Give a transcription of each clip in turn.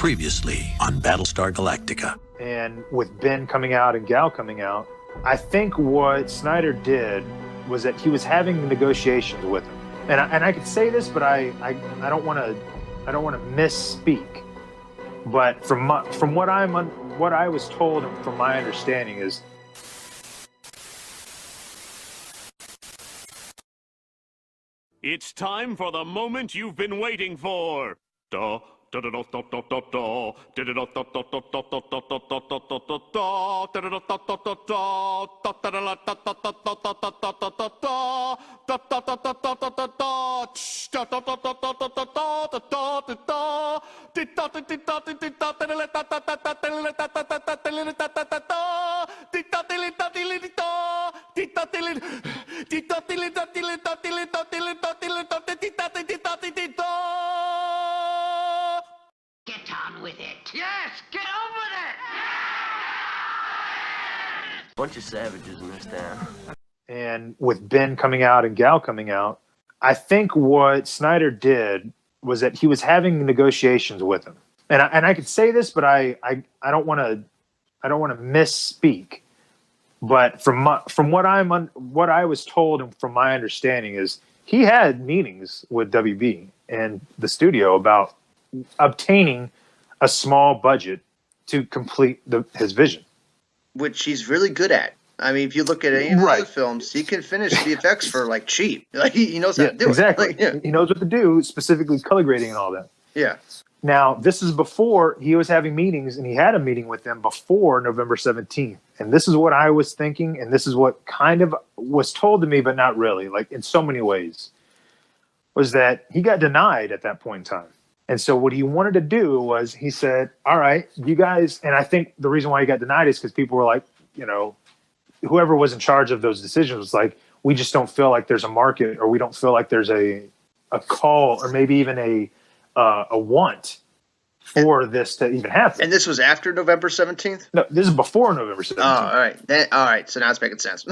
Previously on Battlestar Galactica. And with Ben coming out and Gal coming out, I think what Snyder did was that he was having negotiations with him. And I could say this, but I don't want to misspeak. But from what I was told and from my understanding is, it's time for the moment you've been waiting for. Get on with it. Yes, get on with it! Bunch of savages in this town. and with Ben coming out and Gal coming out, I think what Snyder did was that he was having negotiations with him. And I could say this, but I don't want to misspeak. But from what I was told and from my understanding is he had meetings with WB and the studio about obtaining a small budget to complete his vision, which he's really good at. I mean, if you look at any of the other films, he can finish the effects for like cheap. Like he knows how to do exactly. it. Like, He knows what to do, specifically color grading and all that. Yeah. Now, this is before he was having meetings, and he had a meeting with them before November 17th. And this is what I was thinking, and this is what kind of was told to me, but not really, like in so many ways, was that he got denied at that point in time. And so what he wanted to do was he said, all right, you guys, and I think the reason why he got denied is because people were like, whoever was in charge of those decisions was like, we just don't feel like there's a market, or we don't feel like there's a call, or maybe even a want for this to even happen. And this was after November 17th? No, this is before November 17th. Oh, all right. All right. So now it's making sense.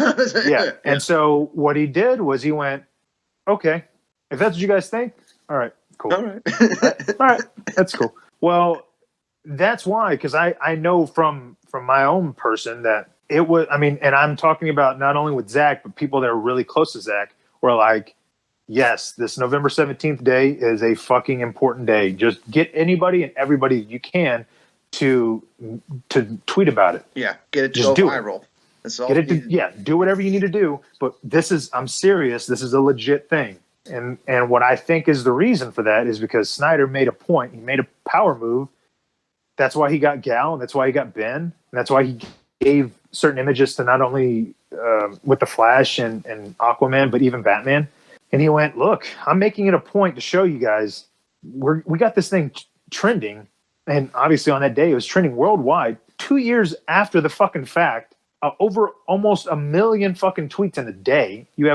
Yeah. And so what he did was he went, okay, if that's what you guys think, all right, cool. All right. All right, that's cool. Well, that's why, because I know from my own person that it was, and I'm talking about not only with Zach, but people that are really close to Zach were like, yes, this November 17th day is a fucking important day. Just get anybody and everybody you can to tweet about it. Yeah, get it to Just go do viral. That's all. Do whatever you need to do. But I'm serious. This is a legit thing. And what I think is the reason for that is because Snyder made a point. He made a power move. That's why he got Gal, and that's why he got Ben, and that's why he gave certain images to not only with the Flash and Aquaman, but even Batman. And he went, look, I'm making it a point to show you guys we got this thing trending. And obviously on that day, it was trending worldwide. 2 years after the fucking fact, over almost 1 million fucking tweets in a day. We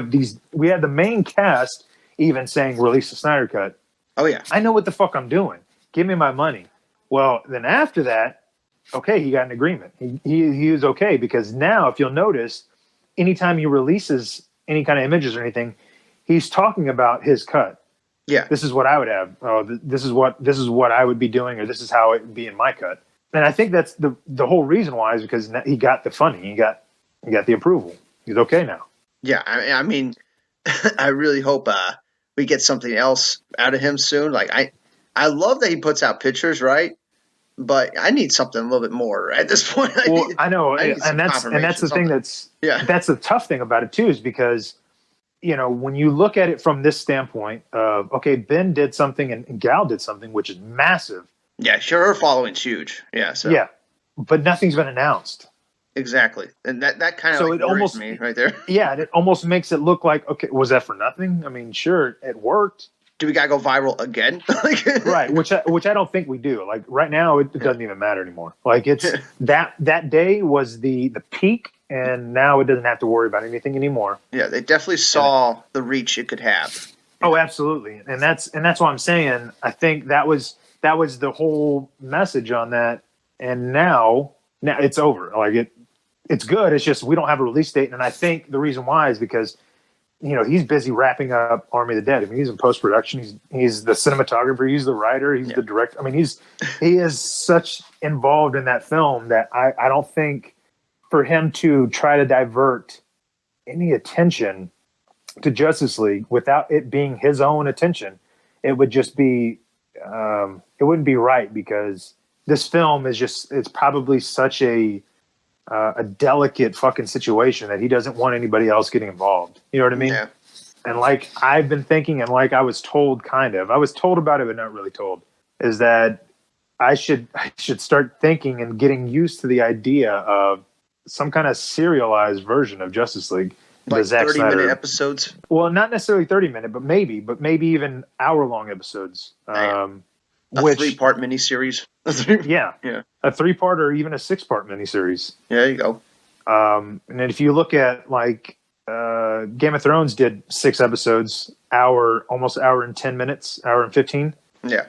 had the main cast even saying, release the Snyder Cut. Oh, yeah. I know what the fuck I'm doing. Give me my money. Well, then after that, okay, he got an agreement. He was okay, because now, if you'll notice, anytime he releases any kind of images or anything, he's talking about his cut. Yeah. This is what I would have. Oh, this is what I would be doing, or this is how it would be in my cut. And I think that's the whole reason why is because he got the funding. He got the approval. He's okay now. Yeah. I mean, I really hope we get something else out of him soon. Like I love that he puts out pictures, right? But I need something a little bit more at this point. I know, and that's the thing that's the tough thing about it too, is because when you look at it from this standpoint of, okay, Ben did something and Gal did something, which is massive. Yeah, sure, her following's huge. Yeah, so yeah, but nothing's been announced. Exactly, and that kind of worries me right there. Yeah, and it almost makes it look like, okay, was that for nothing? I mean, sure, it worked. Do we gotta go viral again? Right, which I don't think we do. Like right now, it doesn't even matter anymore. Like it's that day was the peak, and now it doesn't have to worry about anything anymore. Yeah, they definitely saw the reach it could have. Oh, absolutely, and that's why I'm saying I think that was the whole message on that. And now it's over. Like it's good. It's just we don't have a release date, and I think the reason why is because he's busy wrapping up Army of the Dead. I mean, he's in post production. He's the cinematographer. He's the writer. He's the director. I mean, he is such involved in that film that I don't think for him to try to divert any attention to Justice League without it being his own attention, it would just be it wouldn't be right, because this film is it's probably such a delicate fucking situation that he doesn't want anybody else getting involved. You know what I mean? Yeah. And like I've been thinking, and like I was told about it, but not really told, is that I should start thinking and getting used to the idea of some kind of serialized version of Justice League. Like 30-minute Snyder episodes? Well, not necessarily 30-minute, but maybe even hour-long episodes. A Which 3-part miniseries. yeah, a 3-part or even a 6-part miniseries. Yeah, there you go. And then if you look at like Game of Thrones did 6 episodes, almost hour and 10 minutes, hour and 15. Yeah,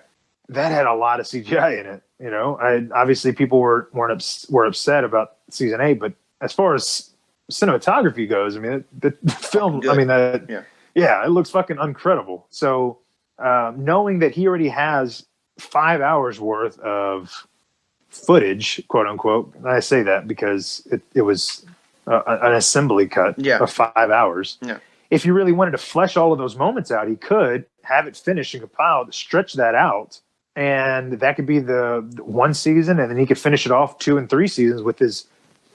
that had a lot of CGI in it. Obviously people were upset about season 8, but as far as cinematography goes, I mean, the film, good. I mean, it looks fucking incredible. So knowing that he already has 5 hours worth of footage, quote unquote, and I say that because it was an assembly cut of 5 hours. Yeah. If you really wanted to flesh all of those moments out, he could have it finished and compiled, stretch that out, and that could be the 1 season, and then he could finish it off 2 and 3 seasons with his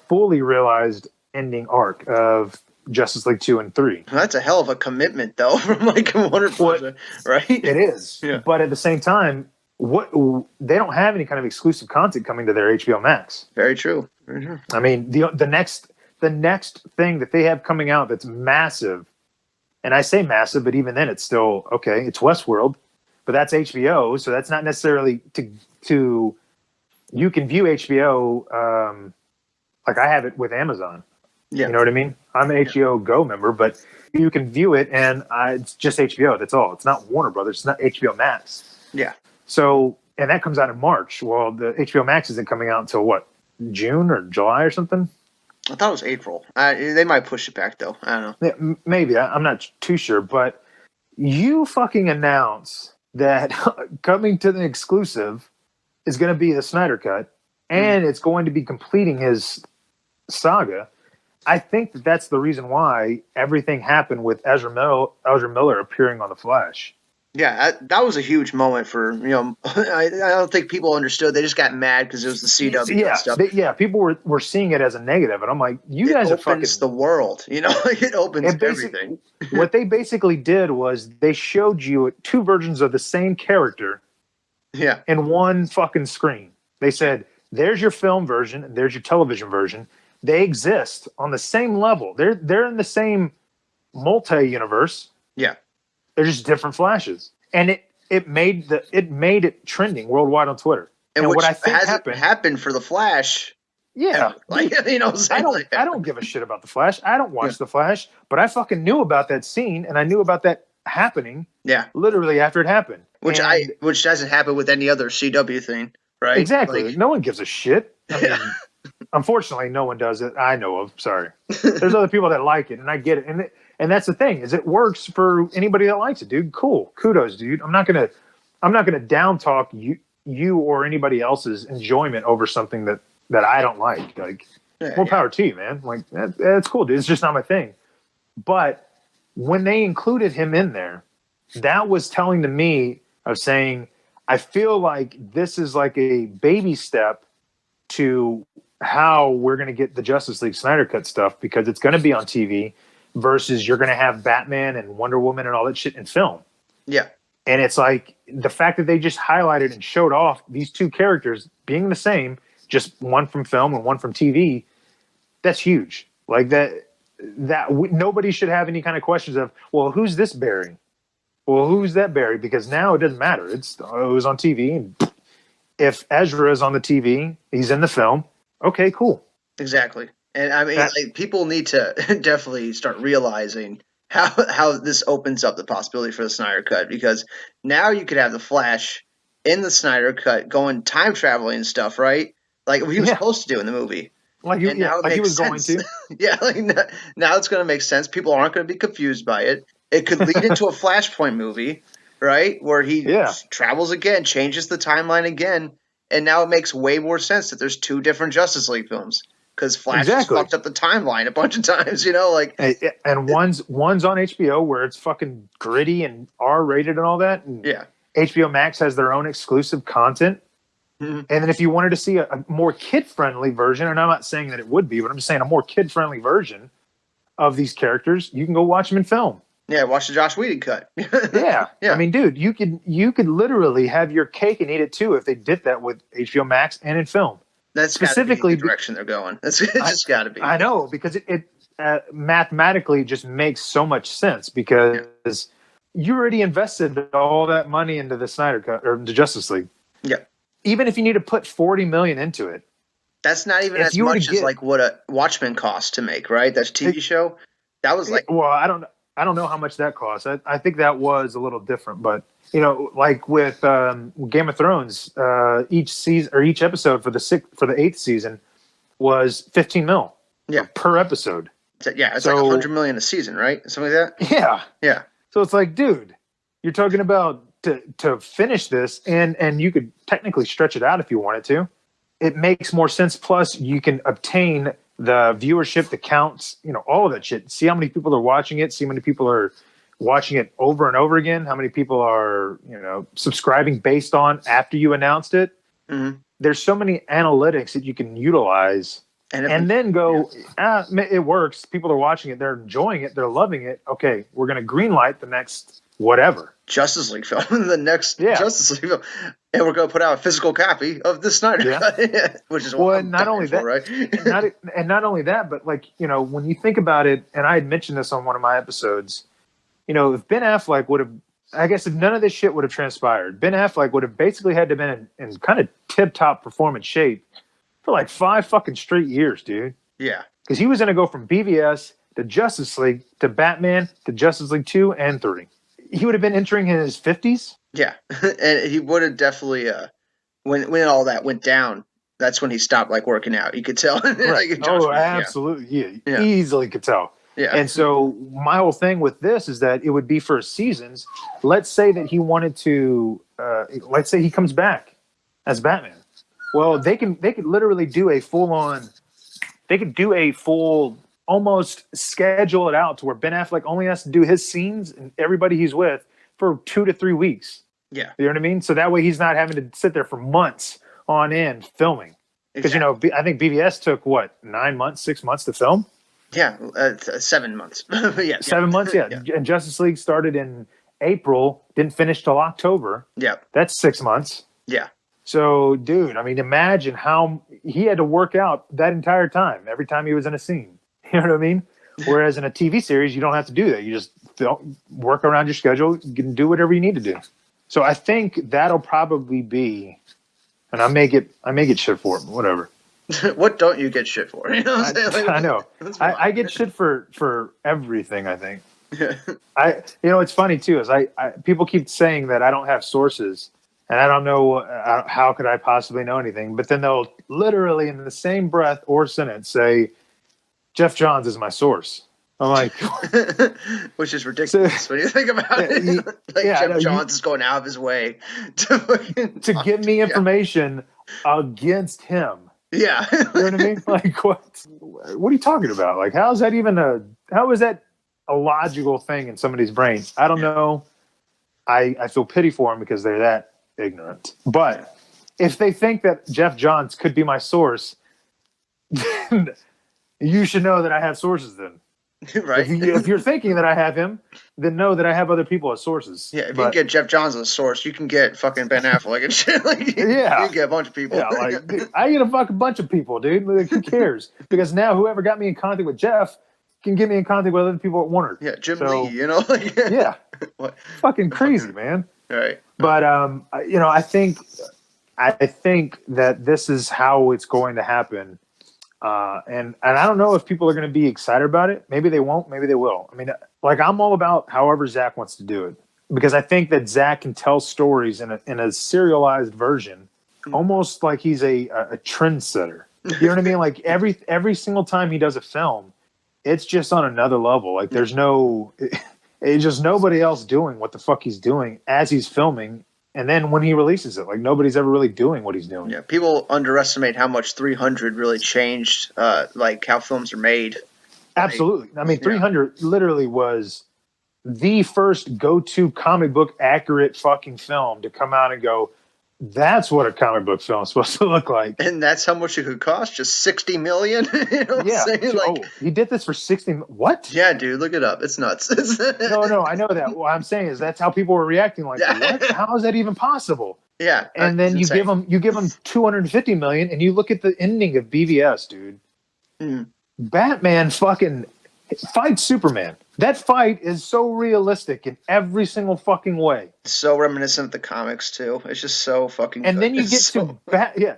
fully realized ending arc of Justice League 2 and 3. That's a hell of a commitment, though, from like Warner Bros. Right? It is. Yeah. But at the same time, they don't have any kind of exclusive content coming to their HBO Max. Very true. Very true. I mean, the next thing that they have coming out that's massive, and I say massive, but even then it's still okay. It's Westworld, but that's HBO, so that's not necessarily to. You can view HBO like I have it with Amazon. Yeah. You know what I mean? I'm an HBO Go member, but you can view it, and it's just HBO. That's all. It's not Warner Brothers. It's not HBO Max. Yeah. So, and that comes out in March. Well, the HBO Max isn't coming out until what, June or July or something? I thought it was April. They might push it back, though. I don't know. Yeah, maybe. I'm not too sure. But you fucking announce that coming to the exclusive is going to be the Snyder Cut, and it's going to be completing his saga. I think that's the reason why everything happened with Ezra Miller appearing on The Flash. Yeah, that was a huge moment for, I don't think people understood. They just got mad because it was the CW and stuff. People were seeing it as a negative, and I'm like, you guys are fucking... It opens the world, it opens everything. What they basically did was they showed you 2 versions of the same character in one fucking screen. They said, there's your film version, and there's your television version. They exist on the same level. They're in the same multi-universe. Yeah. They're just different flashes. And it made it trending worldwide on Twitter. And what I think happened for the Flash. Yeah. Like, I don't give a shit about the Flash. I don't watch the Flash, but I fucking knew about that scene, and I knew about that happening. Yeah. Literally after it happened. Which doesn't happen with any other CW thing, right? Exactly. Like, no one gives a shit. I mean, unfortunately, no one does it. I know of. Sorry. There's other people that like it, and I get it. And that's the thing, is it works for anybody that likes it, dude. Cool. Kudos, dude. I'm not gonna down talk you or anybody else's enjoyment over something that I don't like. Like, more power to you, man. Like, that's cool, dude. It's just not my thing. But when they included him in there, that was telling to me of saying, I feel like this is like a baby step to how we're going to get the Justice League Snyder Cut stuff, because it's going to be on TV versus you're going to have Batman and Wonder Woman and all that shit in film. Yeah. And it's like the fact that they just highlighted and showed off these 2 characters being the same, just one from film and one from TV, that's huge. Like that nobody should have any kind of questions of, well, who's this Barry? Well, who's that Barry? Because now it doesn't matter. It was on TV. And if Ezra is on the TV, he's in the film. Okay, cool. Exactly. And I mean, people need to definitely start realizing how this opens up the possibility for the Snyder Cut, because now you could have the Flash in the Snyder Cut going time traveling and stuff, right? Like he was supposed to do in the movie. Like he was going to. Yeah, like now it's going to make sense. People aren't going to be confused by it. It could lead into a Flashpoint movie, right? Where he Yeah, travels again, changes the timeline again, and now it makes way more sense that there's two different Justice League films because Flash has exactly. fucked up the timeline a bunch of times. You know, like And one's on HBO where it's fucking gritty and R rated and all that, and yeah, HBO Max has their own exclusive content. Mhm. And then if you wanted to see a more kid friendly version, and I'm not saying that it would be, but I'm just saying a more kid friendly version of these characters, you can go watch them in film. yeah. Watch the Josh Whedon cut. Yeah. Yeah. I mean, dude, you could literally have your cake and eat it too if they did that with HBO Max and in film. That's Specifically, the direction they're going. It's just got to be. I know, because it mathematically just makes so much sense because you already invested all that money into the Snyder Cut or the Justice League. Yeah. Even if you need to put $40 million into it, That's not even If as you were to much as get- like what a Watchmen cost to make, right? That's a TV show. That was like well, I don't know how much that costs. I think that was a little different, but like with Game of Thrones, each season or each episode for the eighth season was 15 mil, Yeah. per episode. it's like So- 100 million a season, right? Something like that. Yeah, Yeah. so it's like, dude, you're talking about to finish this, and you could technically stretch it out if you wanted to. It makes more sense. Plus, you can obtain the viewership, the counts, all of that shit. See how many people are watching it. See how many people are watching it over and over again. How many people are, subscribing based on after you announced it. Mhm. There's so many analytics that you can utilize and then go, it works. People are watching it. They're enjoying it. They're loving it. Okay, we're going to greenlight the next whatever. Justice League film, the next Yeah. Justice League film, and we're going to put out a physical copy of the Snyder Cut, which is what I'm not only dying that, for, right? and not only that, but like, when you think about it, and I had mentioned this on one of my episodes, if Ben Affleck would have, I guess if none of this shit would have transpired, Ben Affleck would have basically had to have been in kind of tip-top performance shape for like 5 fucking straight years, dude. Yeah, Because he was going to go from BVS to Justice League to Batman to Justice League 2 and 3. He would have been entering in his 50s. yeah, and he would have definitely when all that went down. That's when he stopped like working out. You could tell. Right. Like, Oh, Josh, absolutely. Yeah. Easily could tell. Yeah. And so my whole thing with this is that it would be for seasons. Let's say that he wanted to, let's say he comes back as Batman. Well, they could literally do a full almost schedule it out to where Ben Affleck only has to do his scenes and everybody he's with for 2 to 3 weeks. Yeah. You know what I mean? So that way he's not having to sit there for months on end filming. Because, I think BVS took 9 months, 6 months to film? Yeah, 7 months. Yeah, 7 months, yeah. Yeah. And Justice League started in April, didn't finish till October. Yeah, That's 6 months. yeah, So, dude, I mean, imagine how he had to work out that entire time, every time he was in a scene. You know what I mean? Whereas in a TV series, you don't have to do that. You just work around your schedule. You can do whatever you need to do. So I think that'll probably be, and I may get shit for it, but whatever. What don't you get shit for? You know what I'm saying? Like, I know. that's fine. I get shit for everything, I think. It's funny too, is I people keep saying that I don't have sources, and I don't know how could I possibly know anything. But then they'll literally in the same breath or sentence say, Jeff Johns is my source. I'm like, Which is ridiculous when you think about it. Like Jeff Johns is going out of his way to give me information against him. Yeah. You know what I mean? Like, what are you talking about? Like, how is that a logical thing in somebody's brain? I don't know. I feel pity for them because they're that ignorant. But if they think that Jeff Johns could be my source, then you should know that I have sources then. Right. If you're thinking that I have him, then know that I have other people as sources. Yeah, if you can get Jeff Johns as a source, you can get fucking Ben Affleck and shit. Like, you can get a bunch of people. Yeah, like, dude, I get a fucking bunch of people, dude. Like, who cares? Because now whoever got me in contact with Jeff can get me in contact with other people at Warner. Yeah, Jim Lee, you know? Like, yeah. What? Fucking crazy, man. Right. But, I think that this is how it's going to happen. And I don't know if people are going to be excited about it. Maybe they won't. Maybe they will. I mean, like, I'm all about however Zach wants to do it, because I think that Zach can tell stories in a serialized version, almost like he's a trendsetter. You know what I mean? Like every single time he does a film, it's just on another level. Like there's it's just nobody else doing what the fuck he's doing as he's filming. And then when he releases it, like nobody's ever really doing what he's doing. Yeah, people underestimate how much 300 really changed, like how films are made. Absolutely. I mean, 300 literally was the first go-to comic book accurate fucking film to come out and go, that's what a comic book film is supposed to look like. And that's how much it could cost, just $60 million. You know what Yeah. I'm saying? Like, he did this for 60. What? yeah, dude, look it up. It's nuts. No, I know that. What I'm saying is that's how people were reacting. Like, what? How is that even possible? Yeah. And then you give them 250 million, and you look at the ending of BVS, dude. Batman fucking fights Superman. That fight is so realistic in every single fucking way. So reminiscent of the comics too. It's just so fucking. And good. then you get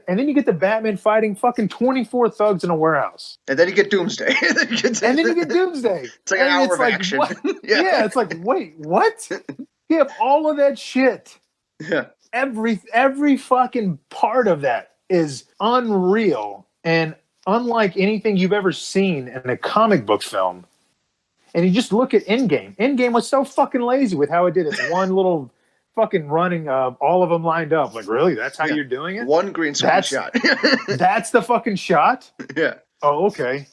and then you get the Batman fighting fucking 24 thugs in a warehouse. And then you get Doomsday. And then you get Doomsday. It's like an hour of action. Yeah, it's like, wait, what? You have all of that shit. Yeah. Every fucking part of that is unreal and unlike anything you've ever seen in a comic book film. And you just look at Endgame. Endgame was so fucking lazy with how it did it. One little fucking running of all of them lined up. Like, really? That's how you're doing it? One green screen shot. That's the fucking shot? Yeah. Oh, okay.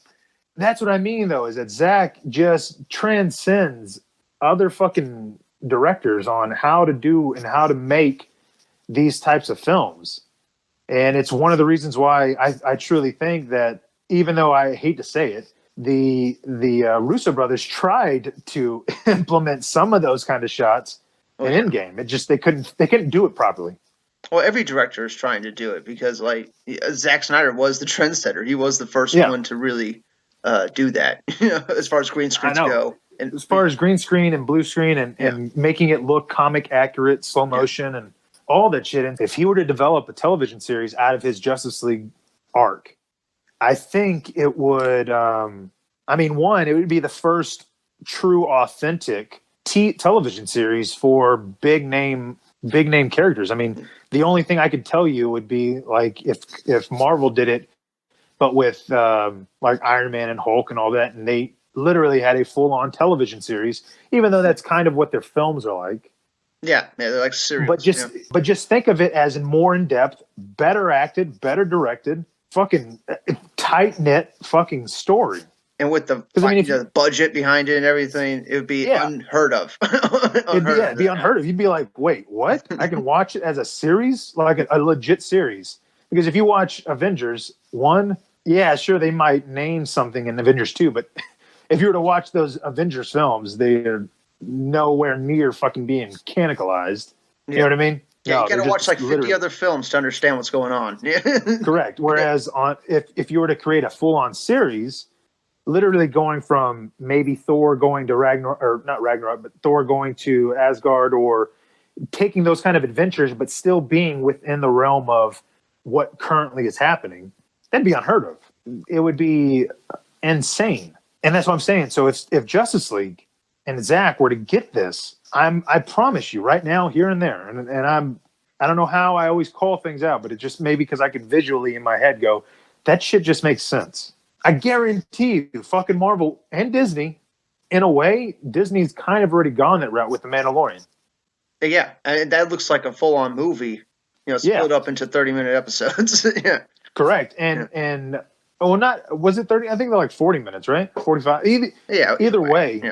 That's what I mean, though, is that Zach just transcends other fucking directors on how to do and how to make these types of films. And it's one of the reasons why I truly think that, even though I hate to say it, the Russo brothers tried to implement some of those kind of shots in Endgame. It just they couldn't do it properly. Well, every director is trying to do it because, like, Zack Snyder was the trendsetter. He was the first one to really do that. As far as green screens go, and as far as green screen and blue screen and making it look comic accurate, slow motion, and all that shit. And if he were to develop a television series out of his Justice League arc, I think it would, it would be the first true, authentic television series for big name characters. I mean, the only thing I could tell you would be like if Marvel did it, but with like Iron Man and Hulk and all that, and they literally had a full on television series, even though that's kind of what their films are like. Yeah, they're like serious. But just think of it as more in depth, better acted, better directed, fucking tight knit fucking story. And with the budget behind it and everything, it would be unheard of. It'd be unheard of. You'd be like, wait, what? I can watch it as a series, like a legit series. Because if you watch Avengers 1, yeah, sure, they might name something in Avengers 2, but if you were to watch those Avengers films, they're nowhere near fucking being mechanicalized. You know what I mean? Yeah, you got to watch like 50 other films to understand what's going on. Correct. Whereas if you were to create a full-on series, literally going from maybe Thor going to but Thor going to Asgard, or taking those kind of adventures, but still being within the realm of what currently is happening, that'd be unheard of. It would be insane. And that's what I'm saying. So if Justice League and Zach were to get this, I promise you right now, here and there, and I don't know how I always call things out, but it just maybe because I can visually in my head go, that shit just makes sense. I guarantee you, fucking Marvel and Disney, in a way, Disney's kind of already gone that route with The Mandalorian. Yeah, and that looks like a full-on movie, split up into 30-minute episodes. Yeah, correct. And not was it 30? I think they're like 40 minutes, right? 45. Either way,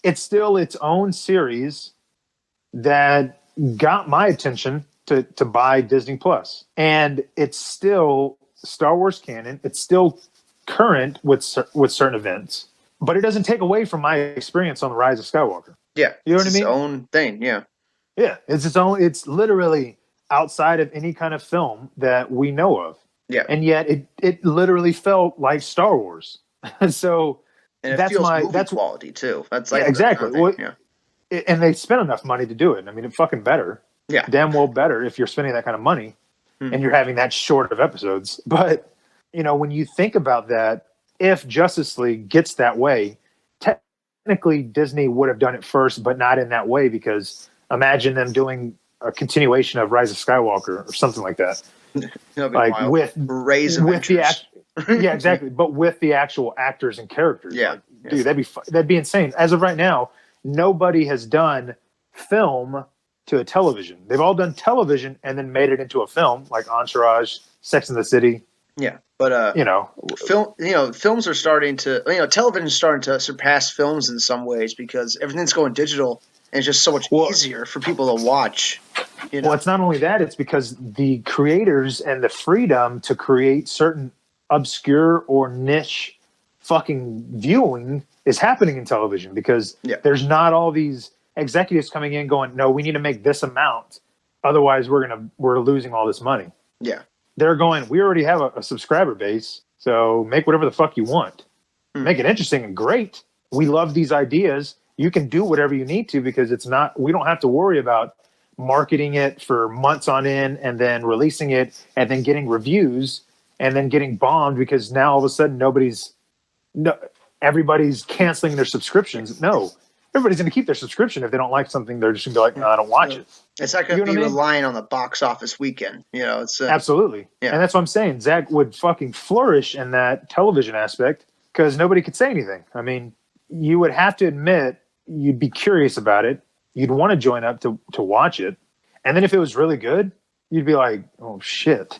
it's still its own series that got my attention to buy Disney Plus, and it's still Star Wars canon. It's still current with certain events, but it doesn't take away from my experience on The Rise of Skywalker. Yeah, you know what I mean? Its own thing. Yeah, it's its own. It's literally outside of any kind of film that we know of. Yeah, and yet it literally felt like Star Wars. So and it feels movie quality too. That's like exactly. And they spent enough money to do it. I mean, it fucking better. Yeah, damn well better if you're spending that kind of money and you're having that short of episodes. But when you think about that, if Justice League gets that way, technically Disney would have done it first, but not in that way, because imagine them doing a continuation of Rise of Skywalker or something like that. Like with the yeah, exactly. But with the actual actors and characters. Yeah. Dude, that'd be insane. As of right now, nobody has done film to a television. They've all done television and then made it into a film, like Entourage, Sex and the City. Yeah, but films are starting to, television's starting to surpass films in some ways because everything's going digital and it's just so much easier for people to watch. Well, it's not only that; it's because the creators and the freedom to create certain obscure or niche fucking viewing is happening in television because there's not all these executives coming in going, no, we need to make this amount, otherwise we're losing all this money. Yeah. They're going, we already have a subscriber base, so make whatever the fuck you want. Make it interesting and great. We love these ideas. You can do whatever you need to because we don't have to worry about marketing it for months on end and then releasing it and then getting reviews and then getting bombed because now all of a sudden everybody's canceling their subscriptions. No, everybody's going to keep their subscription. If they don't like something, they're just going to be like, no, I don't watch it. It's not going to be relying on the box office weekend. It's absolutely. Yeah. And that's what I'm saying. Zach would fucking flourish in that television aspect because nobody could say anything. I mean, you would have to admit you'd be curious about it. You'd want to join up to watch it. And then if it was really good, you'd be like, oh, shit.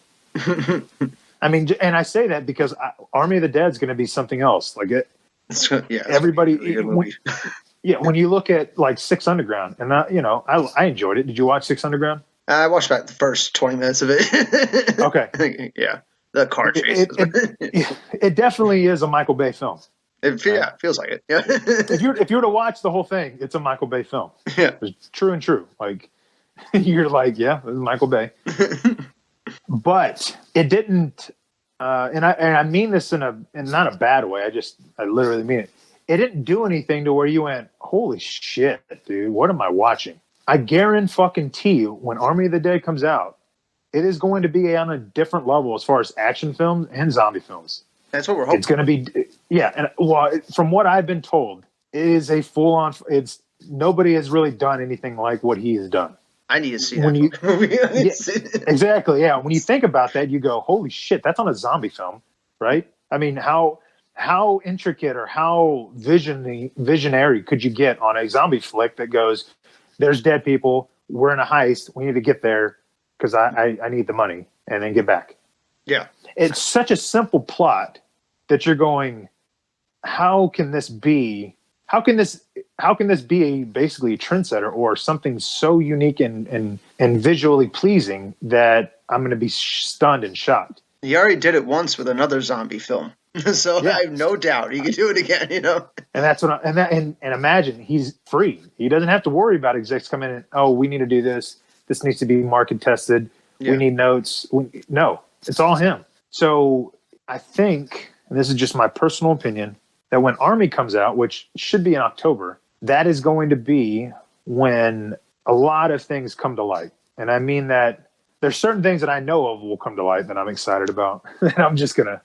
I mean, and I say that because Army of the Dead is going to be something else. Like it. Everybody. When you look at like Six Underground, and I enjoyed it. Did you watch Six Underground? I watched about the first 20 minutes of it. Okay. Yeah. The car chase. It definitely is a Michael Bay film. It feels like it. Yeah. if you were to watch the whole thing, it's a Michael Bay film. Yeah. It's true and true. Like you're like, yeah, this is Michael Bay. But it didn't and I mean this in not a bad way. I literally mean it. It didn't do anything to where you went, holy shit, dude, what am I watching? I guarantee you when Army of the Dead comes out, it is going to be on a different level as far as action films and zombie films. That's what we're hoping. It's going to be, and from what I've been told, it is a full-on. Nobody has really done anything like what he has done. I need to see that movie. Exactly, yeah. When you think about that, you go, holy shit, that's on a zombie film, right? I mean, how intricate or how visionary could you get on a zombie flick that goes, there's dead people, we're in a heist, we need to get there because I need the money and then get back. Yeah. It's such a simple plot that you're going, how can this be basically a trendsetter or something so unique and visually pleasing that I'm going to be stunned and shocked. He already did it once with another zombie film. So I have no doubt he can do it again, And that's what and imagine he's free. He doesn't have to worry about execs coming in. Oh, we need to do this. This needs to be market tested. Yeah. We need notes. No, it's all him. So I think, and this is just my personal opinion, that when Army comes out, which should be in October, that is going to be when a lot of things come to light. And I mean that there's certain things that I know of will come to light that I'm excited about. And I'm just going to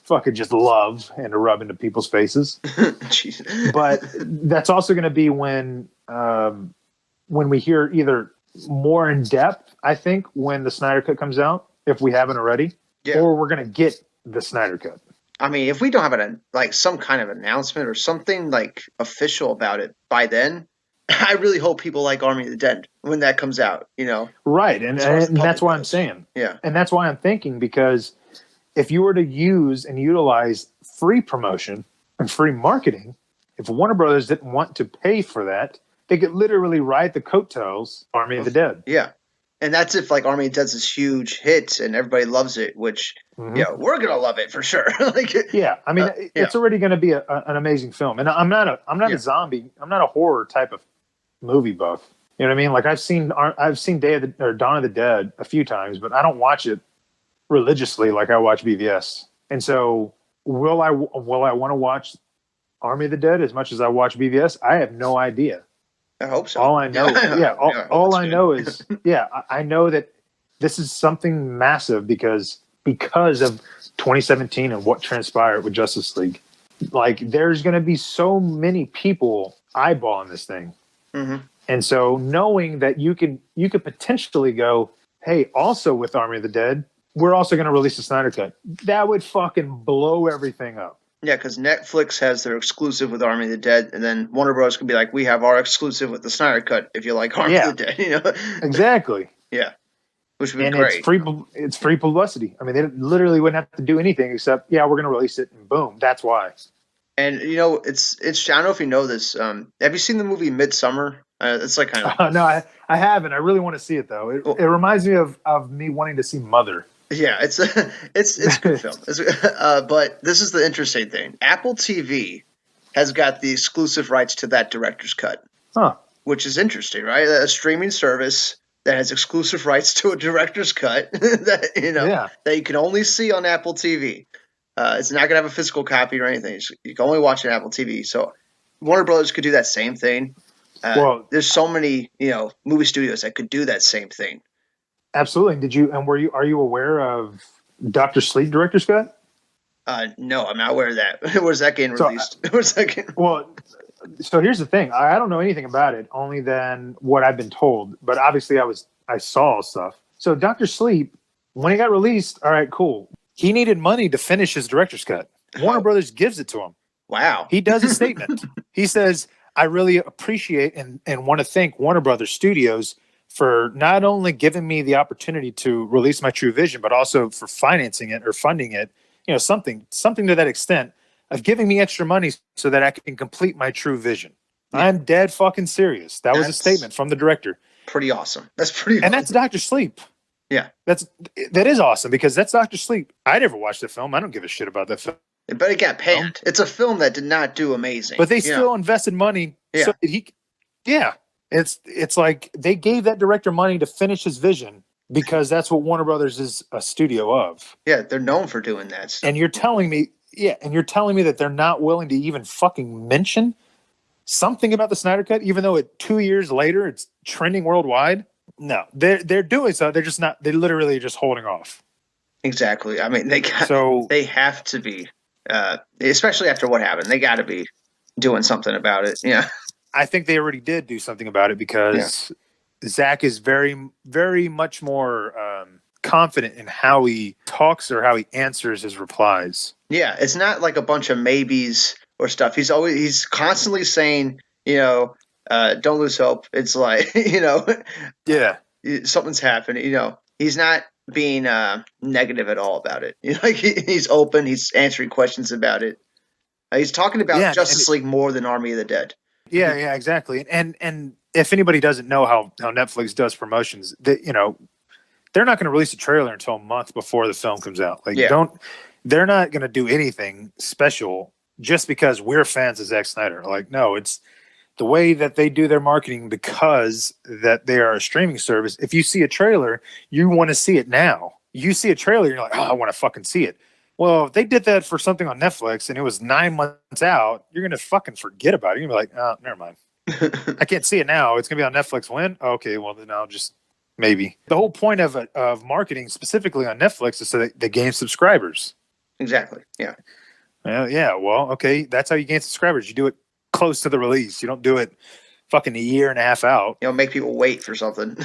fucking just love and to rub into people's faces. But that's also going to be when we hear either more in depth, I think, when the Snyder Cut comes out, if we haven't already, or we're going to get the Snyder Cut. I mean, if we don't have some kind of announcement or something like official about it by then, I really hope people like Army of the Dead when that comes out, Right. And that's why I'm saying. Yeah. And that's why I'm thinking, because if you were to use and utilize free promotion and free marketing, if Warner Brothers didn't want to pay for that, they could literally ride the coattails Army of the Dead. Yeah. And that's if Army of the Dead's this huge hit and everybody loves it, which we're gonna love it for sure. I mean, it's already going to be an amazing film. And I'm not a zombie. I'm not a horror type of movie buff. You know what I mean? Like I've seen Dawn of the Dead a few times, but I don't watch it religiously like I watch BVS. And so, will I want to watch Army of the Dead as much as I watch BVS? I have no idea. I hope so. All I know, all I know is, I know that this is something massive because of 2017 and what transpired with Justice League. Like, there's going to be so many people eyeballing this thing, and so knowing that you could potentially go, hey, also with Army of the Dead, we're also going to release the Snyder Cut. That would fucking blow everything up. Yeah, because Netflix has their exclusive with Army of the Dead, and then Warner Bros. Can be like, we have our exclusive with the Snyder Cut if you like Army of the Dead, exactly. Yeah, which would be And great. it's free publicity. I mean, they literally wouldn't have to do anything except, we're going to release it, and boom, that's why. And it's I don't know if you know this. Have you seen the movie Midsummer? It's like kind of No, I haven't. I really want to see it though. It reminds me of me wanting to see Mother. yeah, it's a good film. But this is the interesting thing. Apple TV has got the exclusive rights to that director's cut, which is interesting, right? A streaming service that has exclusive rights to a director's cut that that you can only see on Apple TV. It's not going to have a physical copy or anything. You can only watch it on Apple TV. So Warner Brothers could do that same thing. There's so many, movie studios that could do that same thing. Absolutely. Are you aware of Dr. Sleep director's cut? No, I'm not aware of that. Where's that getting released? Well, so here's the thing. I don't know anything about it, only than what I've been told. But obviously, I saw stuff. So Dr. Sleep, when he got released, all right, cool. He needed money to finish his director's cut. Warner Brothers gives it to him. Wow. He does a statement. He says, I really appreciate and want to thank Warner Brothers Studios for not only giving me the opportunity to release my true vision, but also for financing it or funding it, something to that extent of giving me extra money so that I can complete my true vision. Yeah. I'm dead fucking serious. That's a statement from the director. Pretty awesome. That's pretty awesome. And that's Dr. Sleep. Yeah. That is awesome because that's Dr. Sleep. I never watched the film. I don't give a shit about that film. But it got panned. It's a film that did not do amazing. But they still invested money. Yeah. So that he. Yeah. It's like they gave that director money to finish his vision because that's what Warner Brothers is a studio of. Yeah, they're known for doing that stuff. And you're telling me that they're not willing to even fucking mention something about the Snyder Cut, even though 2 years later it's trending worldwide? No, they're doing so. They're just not. They literally are just holding off. Exactly. I mean, they have to be, especially after what happened. They got to be doing something about it. Yeah. I think they already did do something about it because Zach is very, very much more confident in how he talks or how he answers his replies. Yeah, it's not like a bunch of maybes or stuff. He's constantly saying, don't lose hope. It's like, something's happening. He's not being negative at all about it. He's open. He's answering questions about it. He's talking about Justice League more than Army of the Dead. Yeah, exactly. And if anybody doesn't know how Netflix does promotions, they're not going to release a trailer until a month before the film comes out. They're not going to do anything special just because we're fans of Zack Snyder. Like, no, it's the way that they do their marketing because that they are a streaming service. If you see a trailer, you want to see it now. You see a trailer, you're like, oh, I want to fucking see it. Well, if they did that for something on Netflix and it was 9 months out, you're going to fucking forget about it. You're going to be like, oh, never mind. I can't see it now. It's going to be on Netflix when? Okay, well, then I'll just maybe. The whole point of marketing specifically on Netflix is so that they gain subscribers. Exactly, yeah. Well, okay, that's how you gain subscribers. You do it close to the release. You don't do it fucking a year and a half out. Make people wait for something.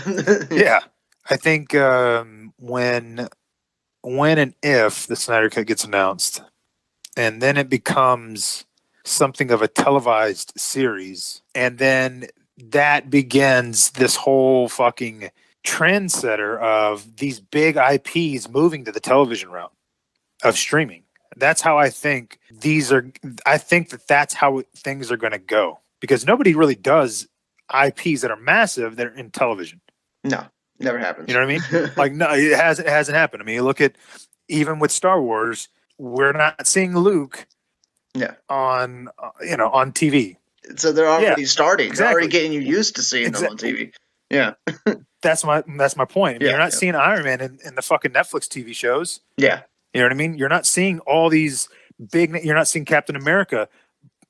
Yeah. I think when and if the Snyder Cut gets announced and then it becomes something of a televised series and then that begins this whole fucking trendsetter of these big IPs moving to the television route of streaming. That's how I think that's how things are going to go because nobody really does IPs that are massive that are in television. No. Never happens. You know what I mean? Like, no, it hasn't happened. I mean, you look at even with Star Wars, we're not seeing Luke on TV. So they're already starting. Exactly. They're already getting you used to seeing them on TV. Yeah. That's my point. I mean, you're not seeing Iron Man in the fucking Netflix TV shows. Yeah. You know what I mean? You're not seeing all these you're not seeing Captain America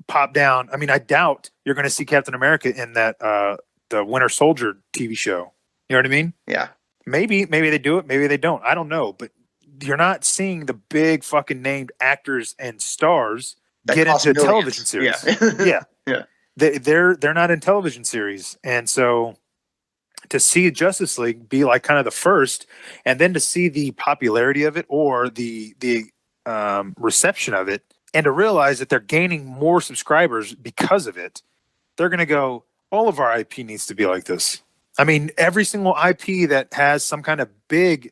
pop down. I mean, I doubt you're going to see Captain America in that the Winter Soldier TV show. You know what I mean? Yeah. Maybe they do it. Maybe they don't. I don't know. But you're not seeing the big fucking named actors and stars get into a television series. Yeah. Yeah. They're not in television series. And so to see Justice League be like kind of the first and then to see the popularity of it or the reception of it and to realize that they're gaining more subscribers because of it, they're going to go, all of our IP needs to be like this. I mean, every single IP that has some kind of big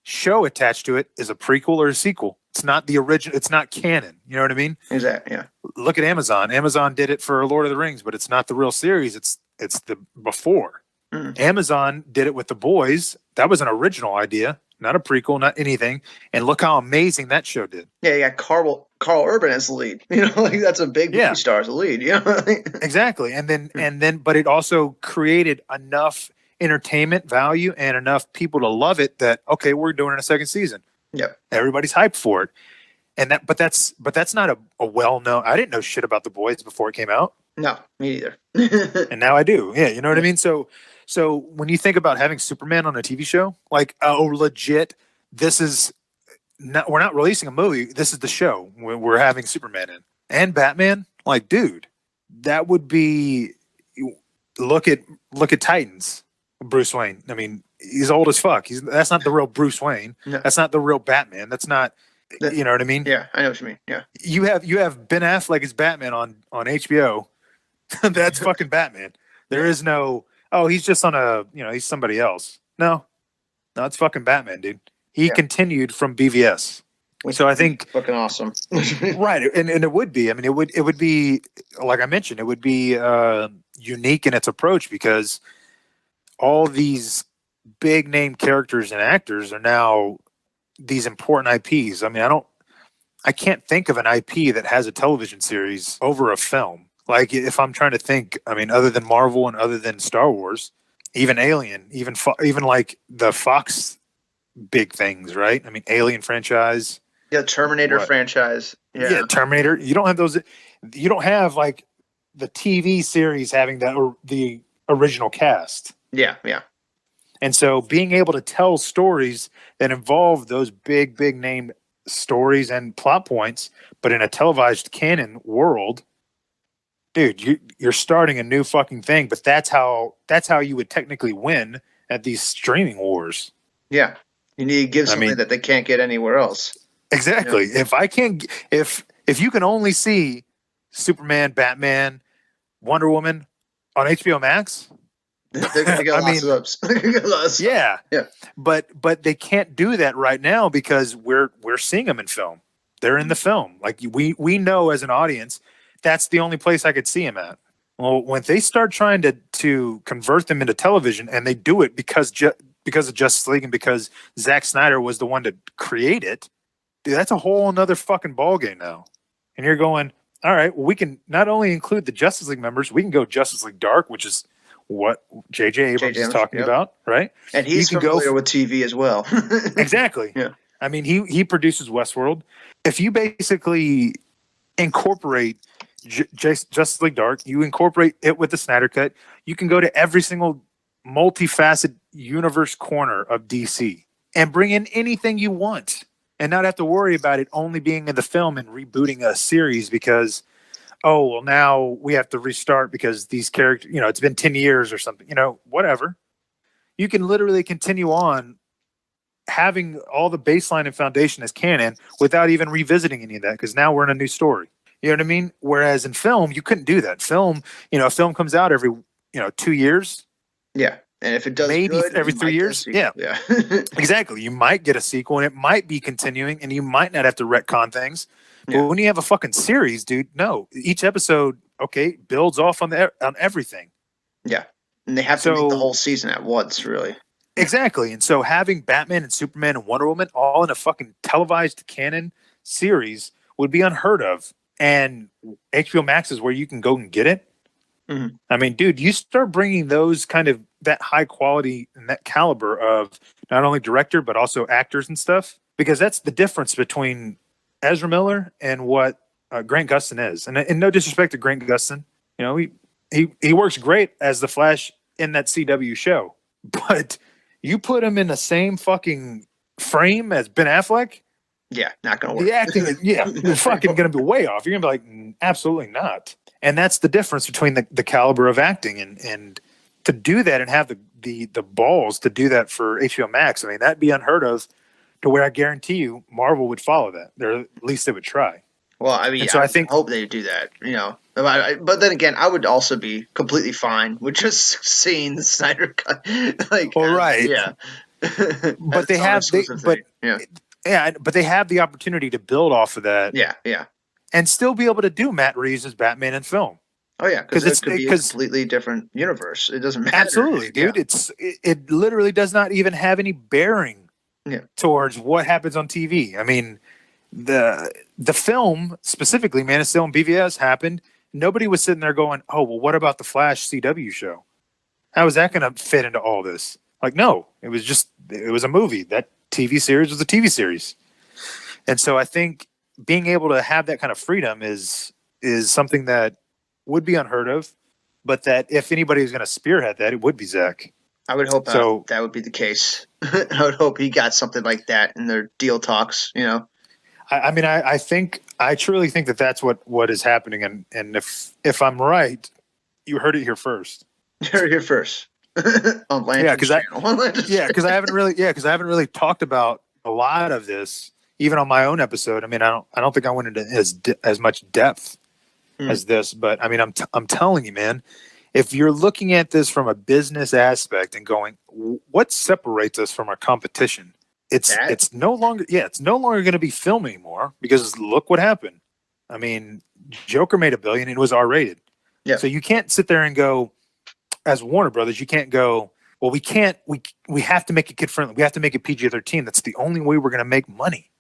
show attached to it is a prequel or a sequel. It's not the original. It's not canon. You know what I mean? Exactly. Yeah. Look at Amazon. Amazon did it for Lord of the Rings, but it's not the real series. It's the before. Amazon did it with The Boys. That was an original idea, not a prequel, not anything. And look how amazing that show did. Yeah, you got Carl Urban as the lead. You know, like that's a big movie star as the lead. You know, exactly. And then, but it also created enough entertainment value and enough people to love it that okay, we're doing a second season. Yeah, everybody's hyped for it. And that's not a well known. I didn't know shit about The Boys before it came out. No, me neither. And now I do. Yeah, you know what I mean. So when you think about having Superman on a TV show, like legit, this is not. We're not releasing a movie. This is the show we're having Superman in and Batman. Like, dude, that would be. Look at Titans. Bruce Wayne. I mean, he's old as fuck. That's not the real Bruce Wayne. No. That's not the real Batman. That's not. You know what I mean? Yeah, I know what you mean. Yeah. You have Ben Affleck as Batman on HBO. That's fucking Batman. There is no. Oh, he's just on he's somebody else. No, it's fucking Batman, dude. He continued from BVS. So I think fucking awesome. Right. And it would be, I mean, it would be, like I mentioned, it would be unique in its approach because all these big name characters and actors are now these important IPs. I mean, I can't think of an IP that has a television series over a film. Like if I'm trying to think, I mean, other than Marvel and other than Star Wars, even Alien, even like the Fox big things, right? I mean, Alien franchise. Yeah, Terminator franchise. Yeah, Terminator. You don't have those. You don't have like the TV series having the original cast. Yeah. And so being able to tell stories that involve those big name stories and plot points, but in a televised canon world, dude, you're starting a new fucking thing. But that's how you would technically win at these streaming wars. Yeah, you need to give something that they can't get anywhere else. Exactly. Yeah. If you can only see Superman, Batman, Wonder Woman on HBO Max, they're gonna get lots of yeah. But they can't do that right now because we're seeing them in film. They're in the film. Like we know as an audience, that's the only place I could see them at. Well, when they start trying to convert them into television, and they do it because of Justice League and because Zack Snyder was the one to create it, dude, that's a whole another fucking ballgame now. And you're going, all right, well, we can not only include the Justice League members, we can go Justice League Dark, which is what J.J. Abrams is talking about, right? And he's familiar with TV as well. Exactly. Yeah. I mean, he produces Westworld. If you basically incorporate Justice League Dark, you incorporate it with the Snyder Cut, you can go to every single multifaceted universe corner of DC and bring in anything you want and not have to worry about it only being in the film and rebooting a series because, oh, well, now we have to restart because these characters, it's been 10 years or something, whatever. You can literally continue on having all the baseline and foundation as canon without even revisiting any of that because now we're in a new story. You know what I mean? Whereas in film, you couldn't do that. Film, a film comes out every, 2 years. Yeah. And if it does maybe good, every 3 years. Yeah. Exactly. You might get a sequel and it might be continuing and you might not have to retcon things. But when you have a fucking series, dude, no. Each episode, okay, builds off on everything. Yeah. And they have to make the whole season at once, really. Exactly. And so having Batman and Superman and Wonder Woman all in a fucking televised canon series would be unheard of. And HBO Max is where you can go and get it. Mm-hmm. I mean, dude, you start bringing those kind of that high quality and that caliber of not only director, but also actors and stuff, because that's the difference between Ezra Miller and what Grant Gustin is. And no disrespect to Grant Gustin, he works great as the Flash in that CW show, but you put him in the same fucking frame as Ben Affleck. Yeah, not gonna work. The acting is fucking gonna be way off. You're gonna be like, absolutely not. And that's the difference between the caliber of acting and to do that and have the balls to do that for HBO Max. I mean, that'd be unheard of. To where I guarantee you, Marvel would follow that. Or at least they would try. Well, I mean, And so I think hope they do that, But then again, I would also be completely fine with just seeing the Snyder Cut. right. Yeah. But they have but they have the opportunity to build off of that. Yeah, yeah. And still be able to do Matt Reeves' Batman in film. Oh yeah, because it could be a completely different universe. It doesn't matter. Absolutely, dude. Yeah. It literally does not even have any bearing towards what happens on TV. I mean, the film specifically, Man of Steel and BVS happened. Nobody was sitting there going, "Oh, well, what about the Flash CW show? How is that going to fit into all this?" Like, no, it was a movie. That TV series was a TV series, and so I think being able to have that kind of freedom is something that would be unheard of, but that if anybody was going to spearhead that, it would be Zach. I would hope that would be the case. I would hope he got something like that in their deal talks. I mean, I truly think that that's what is happening, and if I'm right, you heard it here first. You heard it here first on Lantern's channel. Because I haven't really talked about a lot of this, even on my own episode. I mean, I don't think I went into as much depth as this, but I mean, I'm telling you, man, if you're looking at this from a business aspect and going, what separates us from our competition? It's no longer going to be film anymore, because look what happened. I mean, Joker made $1 billion and it was R-rated. Yeah. So you can't sit there and go, as Warner Brothers, you can't go, well, we have to make it kid friendly. We have to make it PG-13. That's the only way we're going to make money.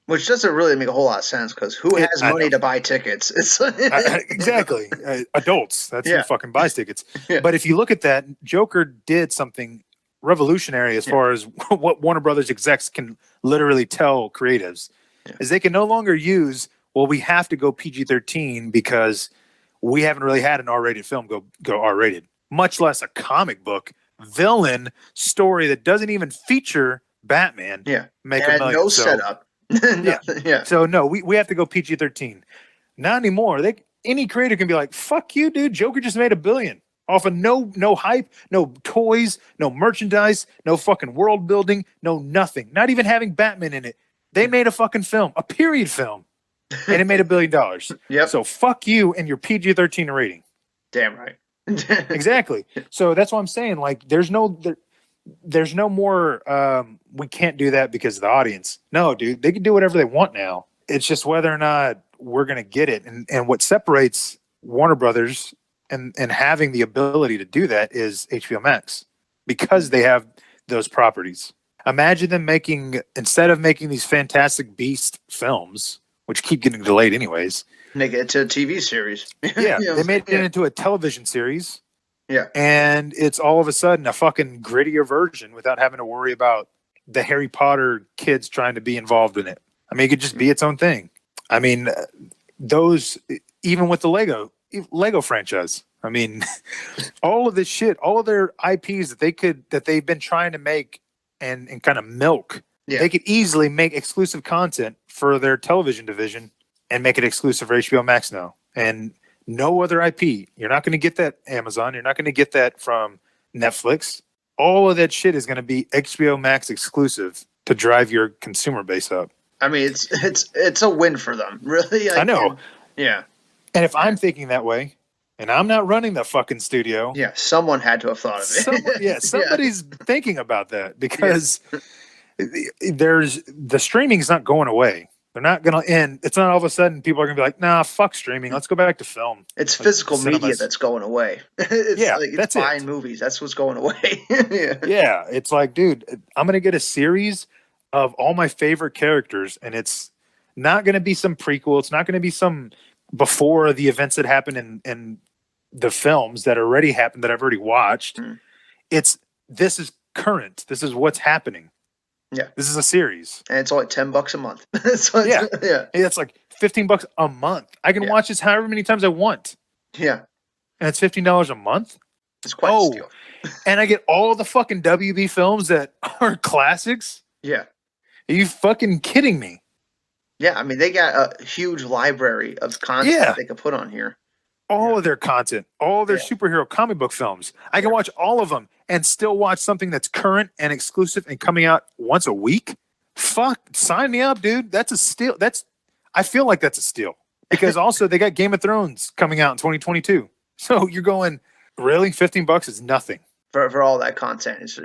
Which doesn't really make a whole lot of sense, because who has money to buy tickets? Exactly. Adults. That's who fucking buys tickets. Yeah. But if you look at that, Joker did something revolutionary as far as what Warner Brothers execs can literally tell creatives, is they can no longer use, well, we have to go PG-13 because we haven't really had an R-rated film go R-rated, much less a comic book villain story that doesn't even feature Batman. Yeah. Make $1 million. No setup. Yeah. So no, we have to go PG-13. Not anymore. Any creator can be like, fuck you, dude. Joker just made $1 billion off of no hype, no toys, no merchandise, no fucking world building, no nothing. Not even having Batman in it. They made a fucking film, a period film, and it made $1 billion. Yep. So fuck you and your PG-13 rating. Damn right. Exactly. So that's what I'm saying. Like, there's no more we can't do that because of the audience. No, dude, they can do whatever they want now. It's just whether or not we're going to get it. And what separates Warner Brothers and having the ability to do that is HBO Max, because they have those properties. Imagine them instead of making these Fantastic Beast films, which keep getting delayed anyways, make it to a TV series. Yeah, they made it into a television series. Yeah. And it's all of a sudden a fucking grittier version without having to worry about the Harry Potter kids trying to be involved in it. I mean, it could just be its own thing. I mean, those, even with the Lego franchise, I mean, all of this shit, all of their IPs that they've been trying to make and kind of milk, they could easily make exclusive content for their television division and make it exclusive for HBO Max now. And no other IP. You're not going to get that Amazon. You're not going to get that from Netflix. All of that shit is going to be HBO Max exclusive to drive your consumer base up. I mean, it's a win for them, really. I know. Yeah. And if I'm thinking that way, and I'm not running the fucking studio. Yeah, someone had to have thought of it. Somebody's thinking about that, because there's the streaming's not going away. They're not going to end. It's not all of a sudden people are going to be like, nah, fuck streaming. Let's go back to film. It's physical media that's going away. It's buying movies. That's what's going away. Yeah. It's like, dude, I'm going to get a series of all my favorite characters, and it's not going to be some prequel. It's not going to be some before the events that happen in the films that already happened that I've already watched. This is current. This is what's happening. Yeah. This is a series. And it's only $10 a month. It's like $15 a month. I can watch this however many times I want. Yeah. And it's $15 a month? It's quite a steal. And I get all the fucking WB films that are classics? Yeah. Are you fucking kidding me? Yeah, I mean, they got a huge library of content that they could put on here. All of their content, all of their superhero comic book films. I can watch all of them and still watch something that's current and exclusive and coming out once a week. Fuck, sign me up, dude. That's a steal. I feel like that's a steal. Because also they got Game of Thrones coming out in 2022. So you're going, really? $15 is nothing. For all that content. It's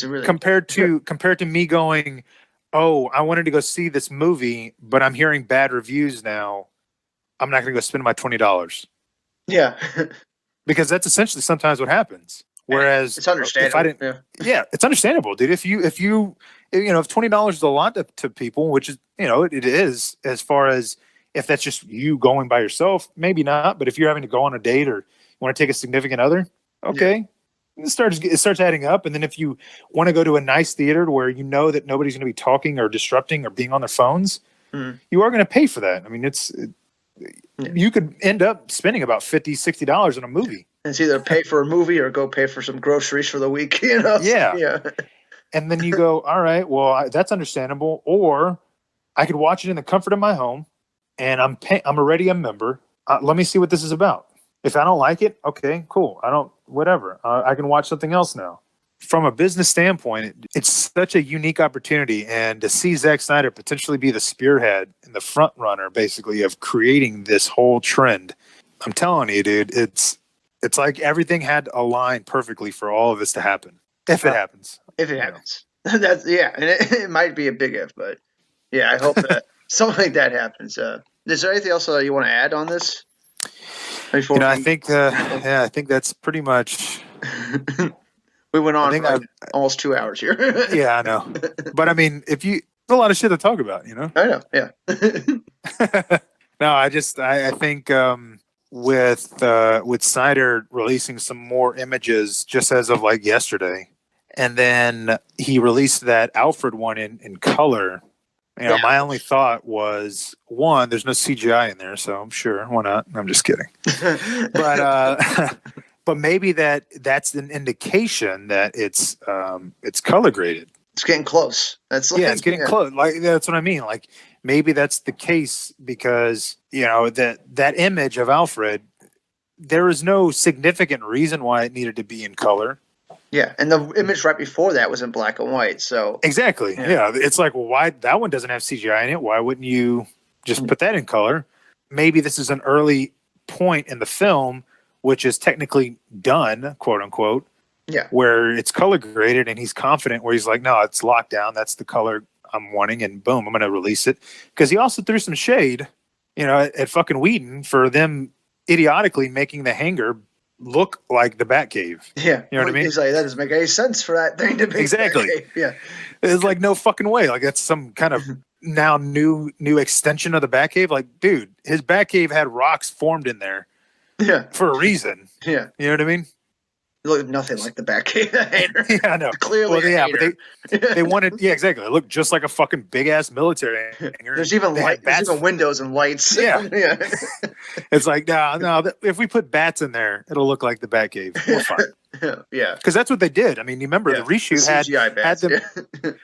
really Compared to me going, oh, I wanted to go see this movie, but I'm hearing bad reviews now. I'm not going to go spend my $20. Yeah. Because that's essentially sometimes what happens. Whereas it's understandable. If I didn't, yeah, it's understandable, dude. If $20 is a lot to people, which is, it is, as far as if that's just you going by yourself, maybe not. But if you're having to go on a date or you want to take a significant other, okay. Yeah. It starts adding up. And then if you want to go to a nice theater where you know that nobody's going to be talking or disrupting or being on their phones, you are going to pay for that. I mean, you could end up spending about $50, $60 on a movie. It's either pay for a movie or go pay for some groceries for the week, Yeah. And then you go, all right, well, that's understandable. Or I could watch it in the comfort of my home, and I'm already a member. Let me see what this is about. If I don't like it, okay, cool. Whatever. I can watch something else now. From a business standpoint, it's such a unique opportunity, and to see Zack Snyder potentially be the spearhead and the front runner, basically, of creating this whole trend. I'm telling you, dude, it's like everything had to align perfectly for all of this to happen. If it happens. If it happens. And it might be a big if, but yeah, I hope that something like that happens. Is there anything else you want to add on this? I think that's pretty much. We went on for almost 2 hours here. Yeah, I know. But I mean, there's a lot of shit to talk about, I know, yeah. No, I think with Snyder releasing some more images just as of like yesterday, and then he released that Alfred one in color. My only thought was, one, there's no CGI in there, so I'm sure, why not? I'm just kidding. But maybe that's an indication that it's color graded. It's getting close. It's getting close. Like, that's what I mean. Like, maybe that's the case because that image of Alfred, there is no significant reason why it needed to be in color. Yeah, and the image right before that was in black and white. So exactly, yeah. It's like, well, why that one doesn't have CGI in it? Why wouldn't you just put that in color? Maybe this is an early point in the film, which is technically done, quote unquote. Yeah, where it's color graded, and he's confident. Where he's like, no, it's locked down. That's the color I'm wanting, and boom, I'm going to release it. Because he also threw some shade, at fucking Whedon for them idiotically making the hangar look like the Batcave. Yeah. You know what I mean? He's like, that doesn't make any sense for that thing to be exactly. Batcave. Yeah. It's like, no fucking way. Like, that's some kind of now new extension of the Batcave. Like, dude, his Batcave had rocks formed in there. Yeah. For a reason. Yeah. You know what I mean? It looked nothing like the Batcave. Yeah, I know. Clearly, but they wanted, exactly. It looked just like a fucking big ass military hangar. There's even windows and lights. Yeah, yeah. It's like, no. If we put bats in there, it'll look like the Batcave. We're fine. Yeah, because that's what they did. I mean, you remember the reshoot had them.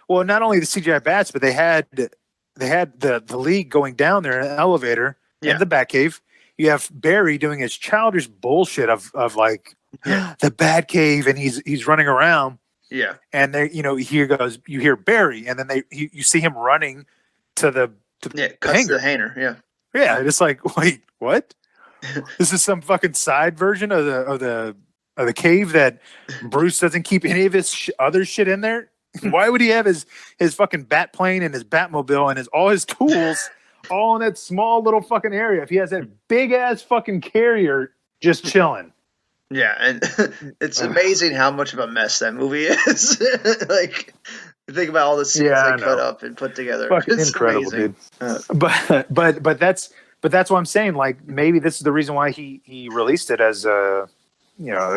Well, not only the CGI bats, but they had the league going down there in an elevator in the Batcave. You have Barry doing his childish bullshit of like. The Batcave, and he's running around. Yeah, and they, you hear Barry, and then you see him running to the hangar. Yeah. It's like, wait, what? This is some fucking side version of the cave that Bruce doesn't keep any of his other shit in there. Why would he have his fucking bat plane and his Batmobile and all his tools all in that small little fucking area if he has that big ass fucking carrier just chilling? Yeah, and it's amazing how much of a mess that movie is. Like, think about all the scenes they cut up and put together. Fucking it's incredible, amazing. Dude. But that's what I'm saying. Like, maybe this is the reason why he released it as a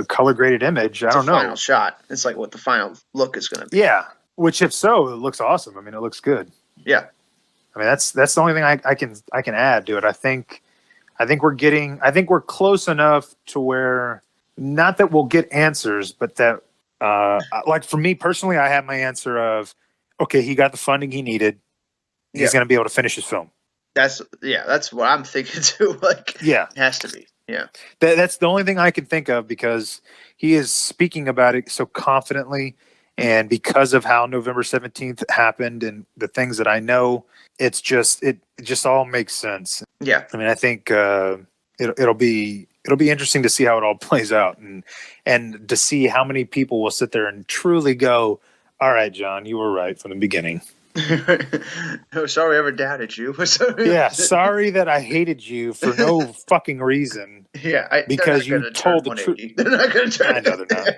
color graded image. I don't know. Final shot. It's like what the final look is going to be. Yeah, which if so, it looks awesome. I mean, it looks good. Yeah. I mean, that's the only thing I can add to it. I think we're close enough to where. Not that we'll get answers, but that, like for me personally, I have my answer of, okay, he got the funding he needed. He's going to be able to finish his film. That's what I'm thinking too. Like, yeah, it has to be. Yeah, that's the only thing I can think of because he is speaking about it so confidently, And because of how November 17th happened and the things that I know, it just all makes sense. Yeah. I mean, I think it'll be interesting to see how it all plays out, and to see how many people will sit there and truly go, all right, John, you were right from the beginning. Sorry I ever doubted you. Yeah, sorry that I hated you for no fucking reason. Yeah, because you told the truth. They're not going to turn. I know they're not.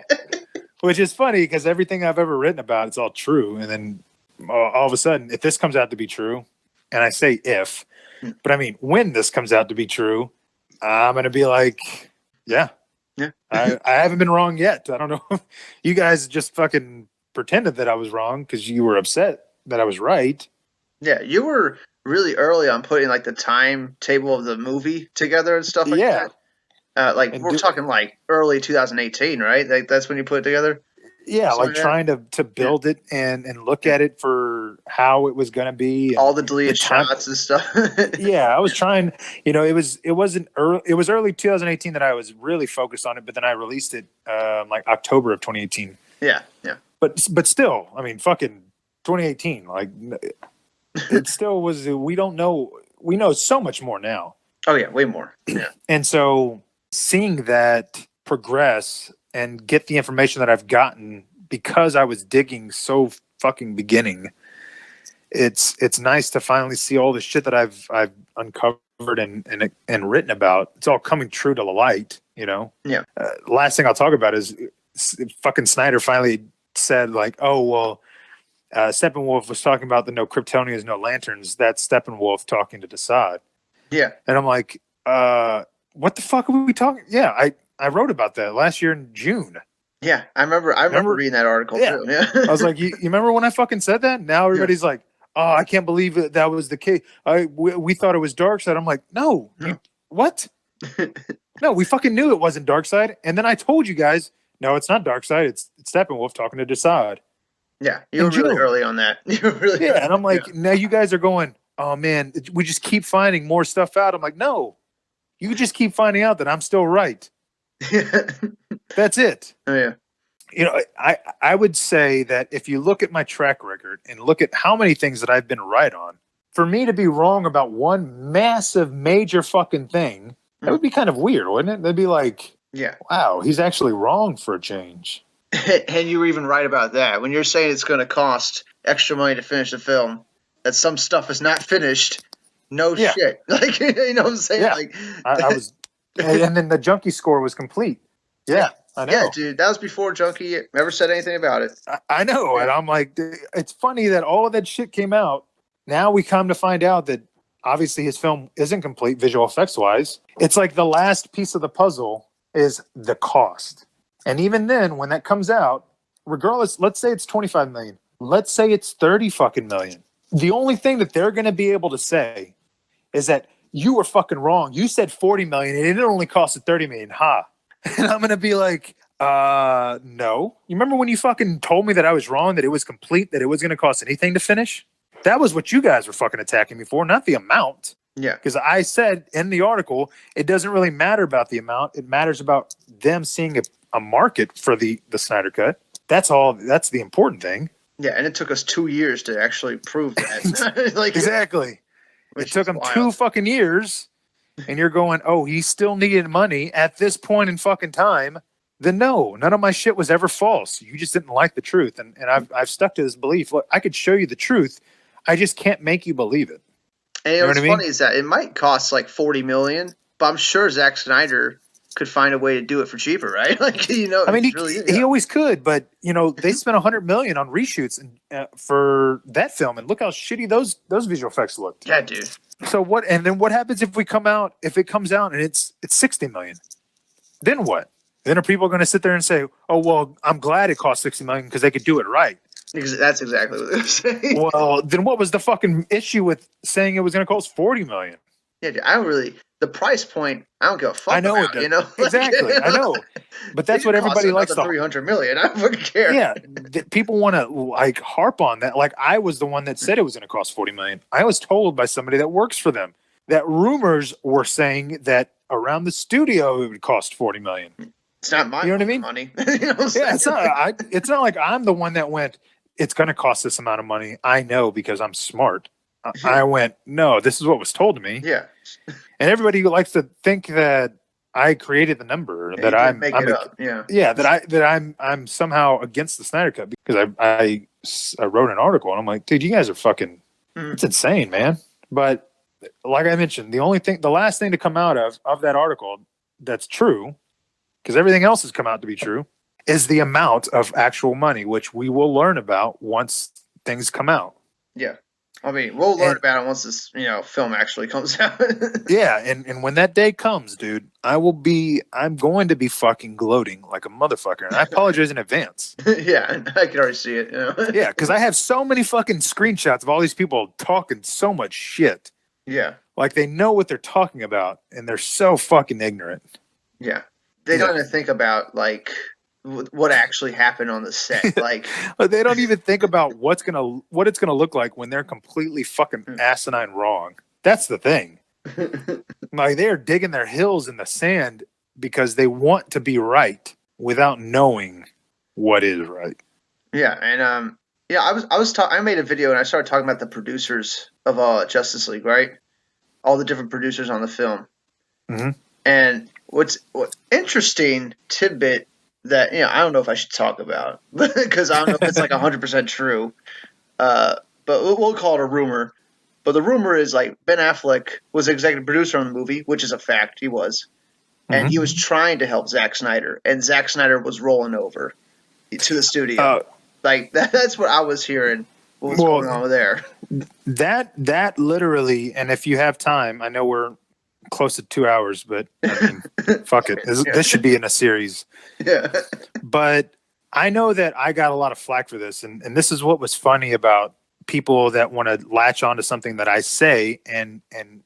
Which is funny because everything I've ever written about, it's all true. And then all of a sudden, if this comes out to be true, and I say if, but I mean, when this comes out to be true, I'm going to be like, yeah. I haven't been wrong yet. I don't know. You guys just fucking pretended that I was wrong because you were upset that I was right. Yeah, you were really early on putting like the timetable of the movie together and stuff like that. We're talking like early 2018, right? Like that's when you put it together. Yeah, like trying to build it and look at it for how it was going to be. All the deleted shots and stuff. Yeah, I was trying. It wasn't early. It was early 2018 that I was really focused on it, but then I released it like October of 2018. Yeah. But still, I mean, fucking 2018. Like it still was. We don't know. We know so much more now. Oh yeah, way more. Yeah. And so seeing that progress and get the information that I've gotten because I was digging so fucking beginning, it's nice to finally see all the shit that I've uncovered and written about. It's all coming true to the light, Yeah. Last thing I'll talk about is fucking Snyder finally said like, oh, well, Steppenwolf was talking about the no Kryptonians, no lanterns. That's Steppenwolf talking to Desaad. Yeah. And I'm like, what the fuck are we talking? Yeah, I wrote about that last year in June. Yeah, I remember reading that article too. Yeah. I was like, you remember when I fucking said that? Now everybody's like, oh, I can't believe that was the case. We thought it was Darkseid. I'm like, no. What? No, we fucking knew it wasn't Darkseid. And then I told you guys, no, it's not Darkseid. It's Steppenwolf talking to Desaad. Yeah, you were really early on that. You were really and I'm like, now you guys are going, oh man, we just keep finding more stuff out. I'm like, no, you just keep finding out that I'm still right. That's it. Oh yeah. I would say that if you look at my track record and look at how many things that I've been right on, for me to be wrong about one massive major fucking thing, that would be kind of weird, wouldn't it? That'd be like, wow, he's actually wrong for a change. And you were even right about that. When you're saying it's going to cost extra money to finish the film, that some stuff is not finished, shit. Like, you know what I'm saying? Yeah. Like, I was, and then the Junkie score was complete. Yeah, I know. Yeah, dude, that was before Junkie ever said anything about it. I know, and I'm like, it's funny that all of that shit came out. Now we come to find out that obviously his film isn't complete visual effects wise. It's like the last piece of the puzzle is the cost. And even then, when that comes out, regardless, let's say it's 25 million. Let's say it's 30 fucking million. The only thing that they're going to be able to say is that you were fucking wrong. You said 40 million and it only costed 30 million. Ha. And I'm going to be like, no. You remember when you fucking told me that I was wrong, that it was complete, that it was going to cost anything to finish? That was what you guys were fucking attacking me for, not the amount. Yeah. Because I said in the article, it doesn't really matter about the amount. It matters about them seeing a market for the Snyder Cut. That's all. That's the important thing. Yeah, and it took us 2 years to actually prove that. Like, exactly. It took him 2 fucking years, and you're going, oh, he still needed money at this point in fucking time. Then no, none of my shit was ever false. You just didn't like the truth, and I've stuck to this belief. Look, I could show you the truth. I just can't make you believe it. And what's funny is that it might cost like $40 million, but I'm sure Zack Snyder could find a way to do it for cheaper, right? Like, I mean, he always could, but they spent $100 million on reshoots for that film, and look how shitty those visual effects looked. Yeah, dude. So what? And then what happens if it comes out and it's $60 million? Then what? Then are people going to sit there and say, "Oh, well, I'm glad it cost $60 million because they could do it right"? That's exactly what they're saying. Well, then what was the fucking issue with saying it was going to cost $40 million? Yeah, dude, I don't really. The price point, I don't give a fuck. I know about, it does. Exactly. I know. But that's what everybody likes to. $300 million. I don't fucking care. Yeah, people want to like harp on that. Like I was the one that said it was going to cost $40 million. I was told by somebody that works for them that rumors were saying that around the studio it would cost $40 million. It's not my You know what I mean? money. You know what I'm saying? Yeah, it's not like I'm the one that went, it's going to cost this amount of money. I know because I'm smart. I went, no, this is what was told to me. Yeah. And everybody likes to think that I created the number, Yeah, that you I'm, didn't make I'm it a, up. Yeah. yeah, I'm somehow against the Snyder Cut because I wrote an article and I'm like, dude, you guys are fucking, it's insane, man. But like I mentioned, the last thing to come out of that article that's true, because everything else has come out to be true, is the amount of actual money, which we will learn about once things come out. Yeah. I mean, we'll learn about it once this, film actually comes out. Yeah, and when that day comes, dude, I'm going to be fucking gloating like a motherfucker. And I apologize in advance. Yeah, I can already see it. Yeah, because I have so many fucking screenshots of all these people talking so much shit. Yeah. Like they know what they're talking about, and they're so fucking ignorant. Yeah. They don't even think about, like, what actually happened on the set. Like, But they don't even think about what it's gonna look like when they're completely fucking asinine wrong. That's the thing. Like they're digging their heels in the sand because they want to be right without knowing what is right. yeah, and I made a video and I started talking about the producers of Justice League, right? All the different producers on the film. Mm-hmm. And what's interesting tidbit that I don't know if I should talk about because I don't know if it's like 100% true. But we'll call it a rumor. But the rumor is like Ben Affleck was executive producer on the movie, which is a fact. He was, and he was trying to help Zack Snyder, and Zack Snyder was rolling over to the studio. Like that's what I was hearing. What was going on over there? That literally, and if you have time, I know we're close to 2 hours, but I mean, fuck it. This should be in a series. Yeah. But I know that I got a lot of flack for this, and this is what was funny about people that want to latch onto something that I say and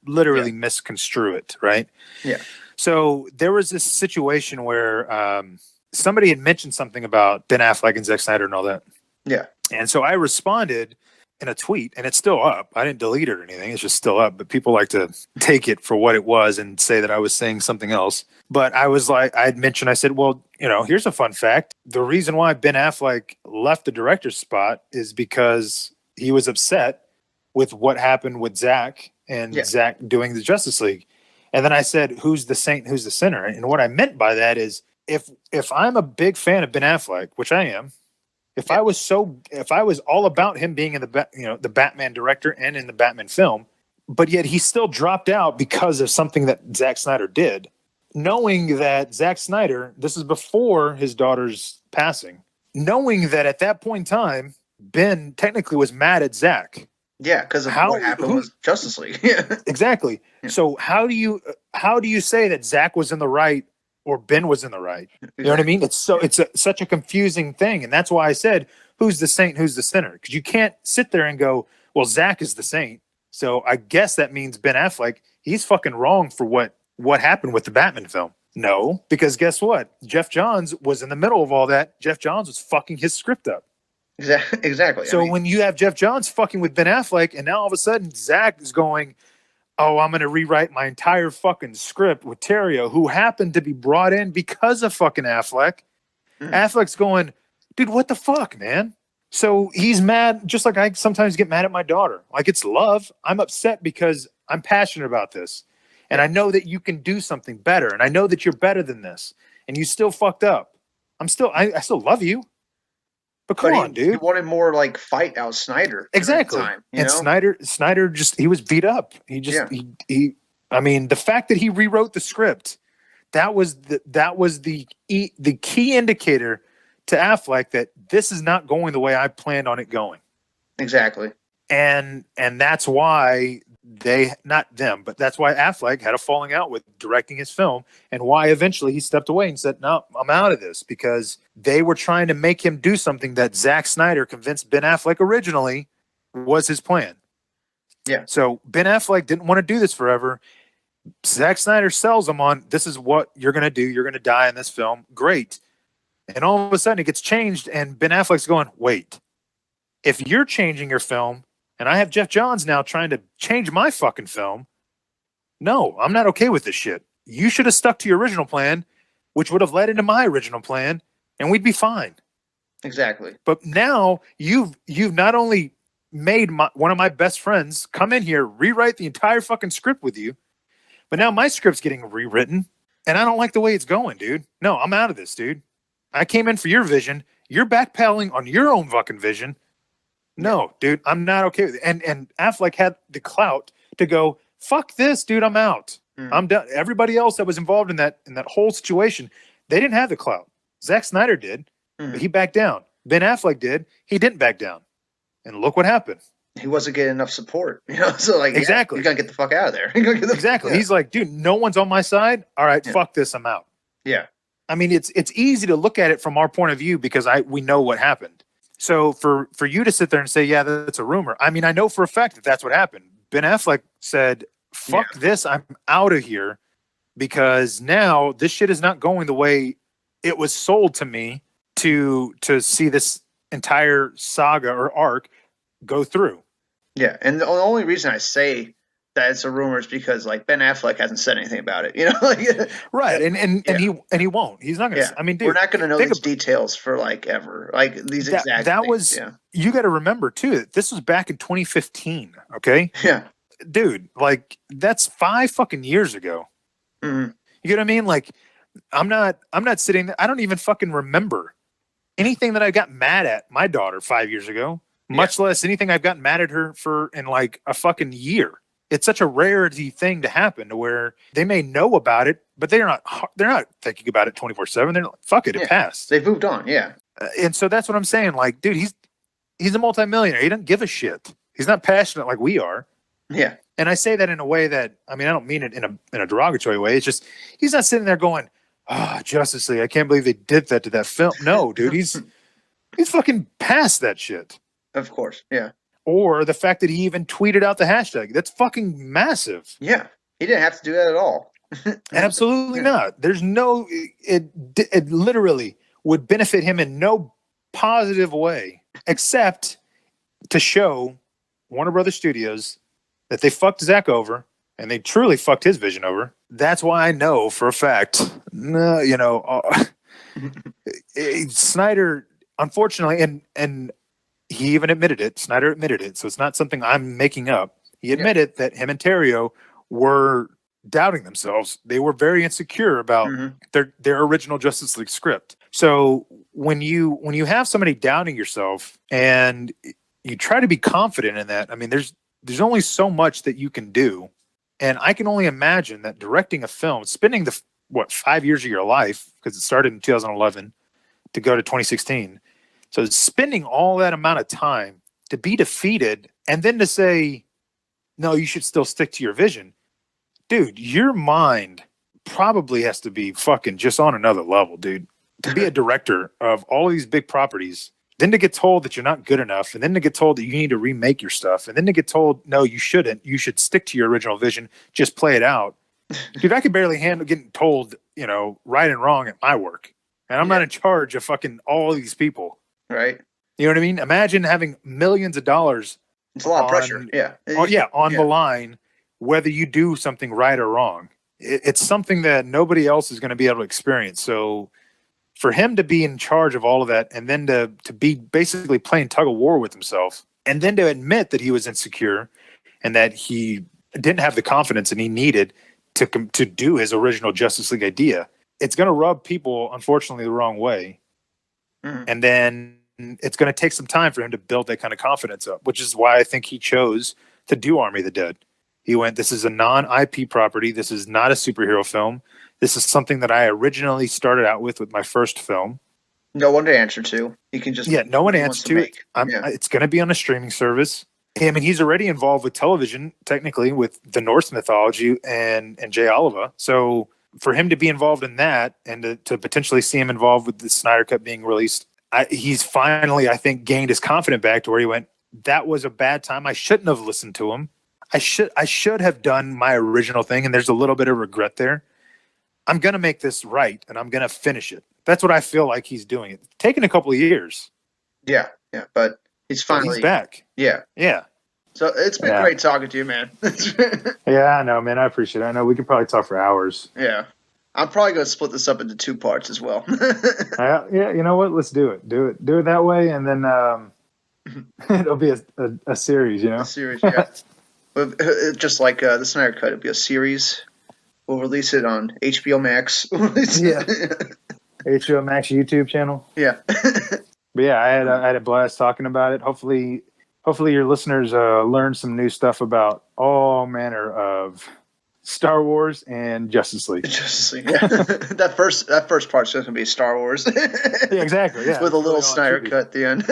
literally misconstrue it, right? Yeah. So there was this situation where somebody had mentioned something about Ben Affleck and Zack Snyder and all that. Yeah. And so I responded in a tweet, and it's still up. I didn't delete it or anything. It's just still up. But people like to take it for what it was and say that I was saying something else. But I was like, I said, well, here's a fun fact. The reason why Ben Affleck left the director's spot is because he was upset with what happened with Zack and Zack doing the Justice League. And then I said, who's the saint, who's the sinner? And what I meant by that is if I'm a big fan of Ben Affleck, which I am, if I was all about him being in the Batman director and in the Batman film, but yet he still dropped out because of something that Zack Snyder did, knowing that Zack Snyder, this is before his daughter's passing, knowing that at that point in time, Ben technically was mad at Zack. Yeah, because of what happened with Justice League. Yeah. Exactly. Yeah. So how do you say that Zack was in the right or Ben was in the right? You know what I mean? It's such a confusing thing, and that's why I said, who's the saint, who's the sinner? Because you can't sit there and go, well, Zack is the saint, so I guess that means Ben Affleck, he's fucking wrong for what happened with the Batman film. No, because guess what? Jeff Johns was in the middle of all that. Jeff Johns was fucking his script up. Exactly. So when you have Jeff Johns fucking with Ben Affleck, and now all of a sudden Zack is going, oh, I'm going to rewrite my entire fucking script with Terrio, who happened to be brought in because of fucking Affleck. Affleck's going, dude, what the fuck, man? So he's mad, just like I sometimes get mad at my daughter. Like, it's love. I'm upset because I'm passionate about this. And I know that you can do something better. And I know that you're better than this. And you still fucked up. I still love you. But come on, dude. He wanted more like fight out Snyder. Exactly. And Snyder he was beat up. I mean, the fact that he rewrote the script, that was the key indicator to Affleck that this is not going the way I planned on it going. Exactly. And that's why that's why Affleck had a falling out with directing his film, and why eventually he stepped away and said, no, I'm out of this, because they were trying to make him do something that Zack Snyder convinced Ben Affleck originally was his plan. Yeah. So Ben Affleck didn't want to do this forever. Zack Snyder sells him on, this is what you're going to do. You're going to die in this film. Great. And all of a sudden it gets changed, and Ben Affleck's going, wait, if you're changing your film, and I have Jeff Johns now trying to change my fucking film, no, I'm not okay with this shit. You should have stuck to your original plan, which would have led into my original plan, and we'd be fine. Exactly. But now you've not only made one of my best friends come in here, rewrite the entire fucking script with you, but now my script's getting rewritten, and I don't like the way it's going, dude. No, I'm out of this, dude. I came in for your vision. You're backpedaling on your own fucking vision. No, dude, I'm not okay with it. And Affleck had the clout to go, fuck this, dude, I'm out. I'm done. Everybody else that was involved in that whole situation, they didn't have the clout. Zack Snyder did, but he backed down. Ben Affleck did. He didn't back down. And look what happened. He wasn't getting enough support, so like, exactly, you gotta get the fuck out of there. Exactly. He's like, dude, no one's on my side. All right, fuck this, I'm out. Yeah. I mean, it's easy to look at it from our point of view because we know what happened. So for you to sit there and say, yeah, that's a rumor. I mean, I know for a fact that that's what happened. Ben Affleck said, fuck this, I'm out of here because now this shit is not going the way it was sold to me to see this entire saga or arc go through. Yeah, and the only reason I say that it's a rumor is because like Ben Affleck hasn't said anything about it, like, right? And he won't. He's not gonna. I mean, dude, we're not gonna know these details for like ever, like these exact. That things. Was. Yeah. You got to remember too that this was back in 2015. Okay. Yeah. Dude, like that's 5 fucking years ago. Mm-hmm. You know what I mean? Like, I'm not sitting there. I don't even fucking remember anything that I got mad at my daughter 5 years ago. Much less anything I've gotten mad at her for in like a fucking year. It's such a rarity thing to happen to where they may know about it, but they're not thinking about it 24/7. They're like, fuck it, it passed. They've moved on, yeah. And so that's what I'm saying. Like, dude, he's a multimillionaire. He doesn't give a shit. He's not passionate like we are. Yeah. And I say that in a way that, I mean, I don't mean it in a derogatory way. It's just he's not sitting there going, Justice League, I can't believe they did that to that film. No, dude, he's fucking past that shit. Of course, yeah. Or the fact that he even tweeted out the hashtag. That's fucking massive. Yeah. He didn't have to do that at all. Absolutely not. There's no, it literally would benefit him in no positive way, except to show Warner Brothers Studios that they fucked Zack over and they truly fucked his vision over. That's why I know for a fact, Snyder, unfortunately, and he even admitted it. Snyder admitted it. So it's not something I'm making up. He admitted that him and Terrio were doubting themselves. They were very insecure about their original Justice League script. So when you have somebody doubting yourself and you try to be confident in that, I mean, there's only so much that you can do. And I can only imagine that directing a film, spending 5 years of your life, because it started in 2011 to go to 2016. So spending all that amount of time to be defeated and then to say, no, you should still stick to your vision. Dude, your mind probably has to be fucking just on another level, dude. To be a director of all of these big properties, then to get told that you're not good enough, and then to get told that you need to remake your stuff, and then to get told, no, you shouldn't. You should stick to your original vision. Just play it out. Dude, I can barely handle getting told, right and wrong at my work. And I'm not in charge of fucking all these people. Right. You know what I mean? Imagine having millions of dollars. It's a lot of pressure. Yeah. On the line, whether you do something right or wrong. It's something that nobody else is going to be able to experience. So for him to be in charge of all of that and then to be basically playing tug of war with himself and then to admit that he was insecure and that he didn't have the confidence and he needed to do his original Justice League idea, it's going to rub people, unfortunately, the wrong way. And then it's going to take some time for him to build that kind of confidence up, which is why I think he chose to do Army of the Dead. He went, this is a non-IP property. This is not a superhero film. This is something that I originally started out with my first film. No one to answer to. He can just no one to answer to it. It's going to be on a streaming service. I mean, he's already involved with television, technically, with the Norse mythology and Jay Oliver. So for him to be involved in that and to potentially see him involved with the Snyder Cut being released, he's finally, I think, gained his confidence back to where he went, that was a bad time. I shouldn't have listened to him. I should have done my original thing, and there's a little bit of regret there. I'm going to make this right, and I'm going to finish it. That's what I feel like he's doing. It's taken a couple of years. Yeah, but he's finally back. Yeah. So it's been great talking to you, man. Yeah, I know, man. I appreciate it. I know we could probably talk for hours. Yeah. I'm probably going to split this up into 2 parts as well. Yeah, you know what? Let's do it. Do it that way, and then it'll be a series. You know, A series, yeah. Just like the Snyder Cut, it'll be a series. We'll release it on HBO Max. Yeah. HBO Max YouTube channel. Yeah. But yeah, I had a blast talking about it. Hopefully your listeners learned some new stuff about all manner of Star Wars and Justice League. Justice League, yeah. that first part's just gonna be Star Wars. Yeah, exactly. Yeah, with a little really Snyder Cut at the end.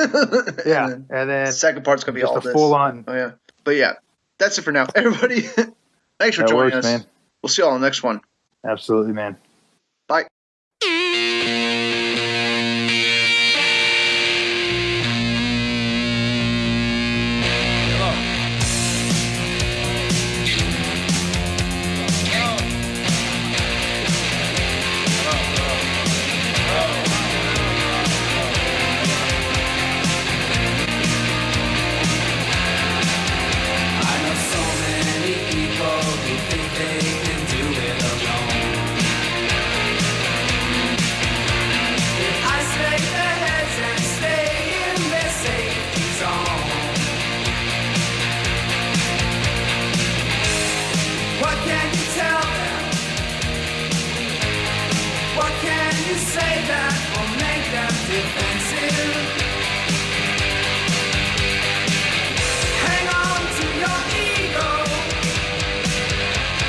Yeah, and then the second part's gonna be just all a this. full on. Oh yeah, but yeah, that's it for now. Everybody, thanks for That joining works, us. man. We'll see you all on the next one. Absolutely, man. Bye. Say that will make them defensive. Hang on to your ego.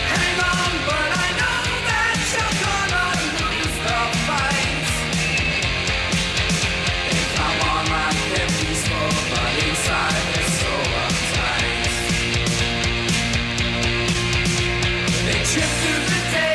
Hang on, but I know that you're gonna lose the fight. They come on like they're peaceful, but inside they're so uptight. They trip through the day.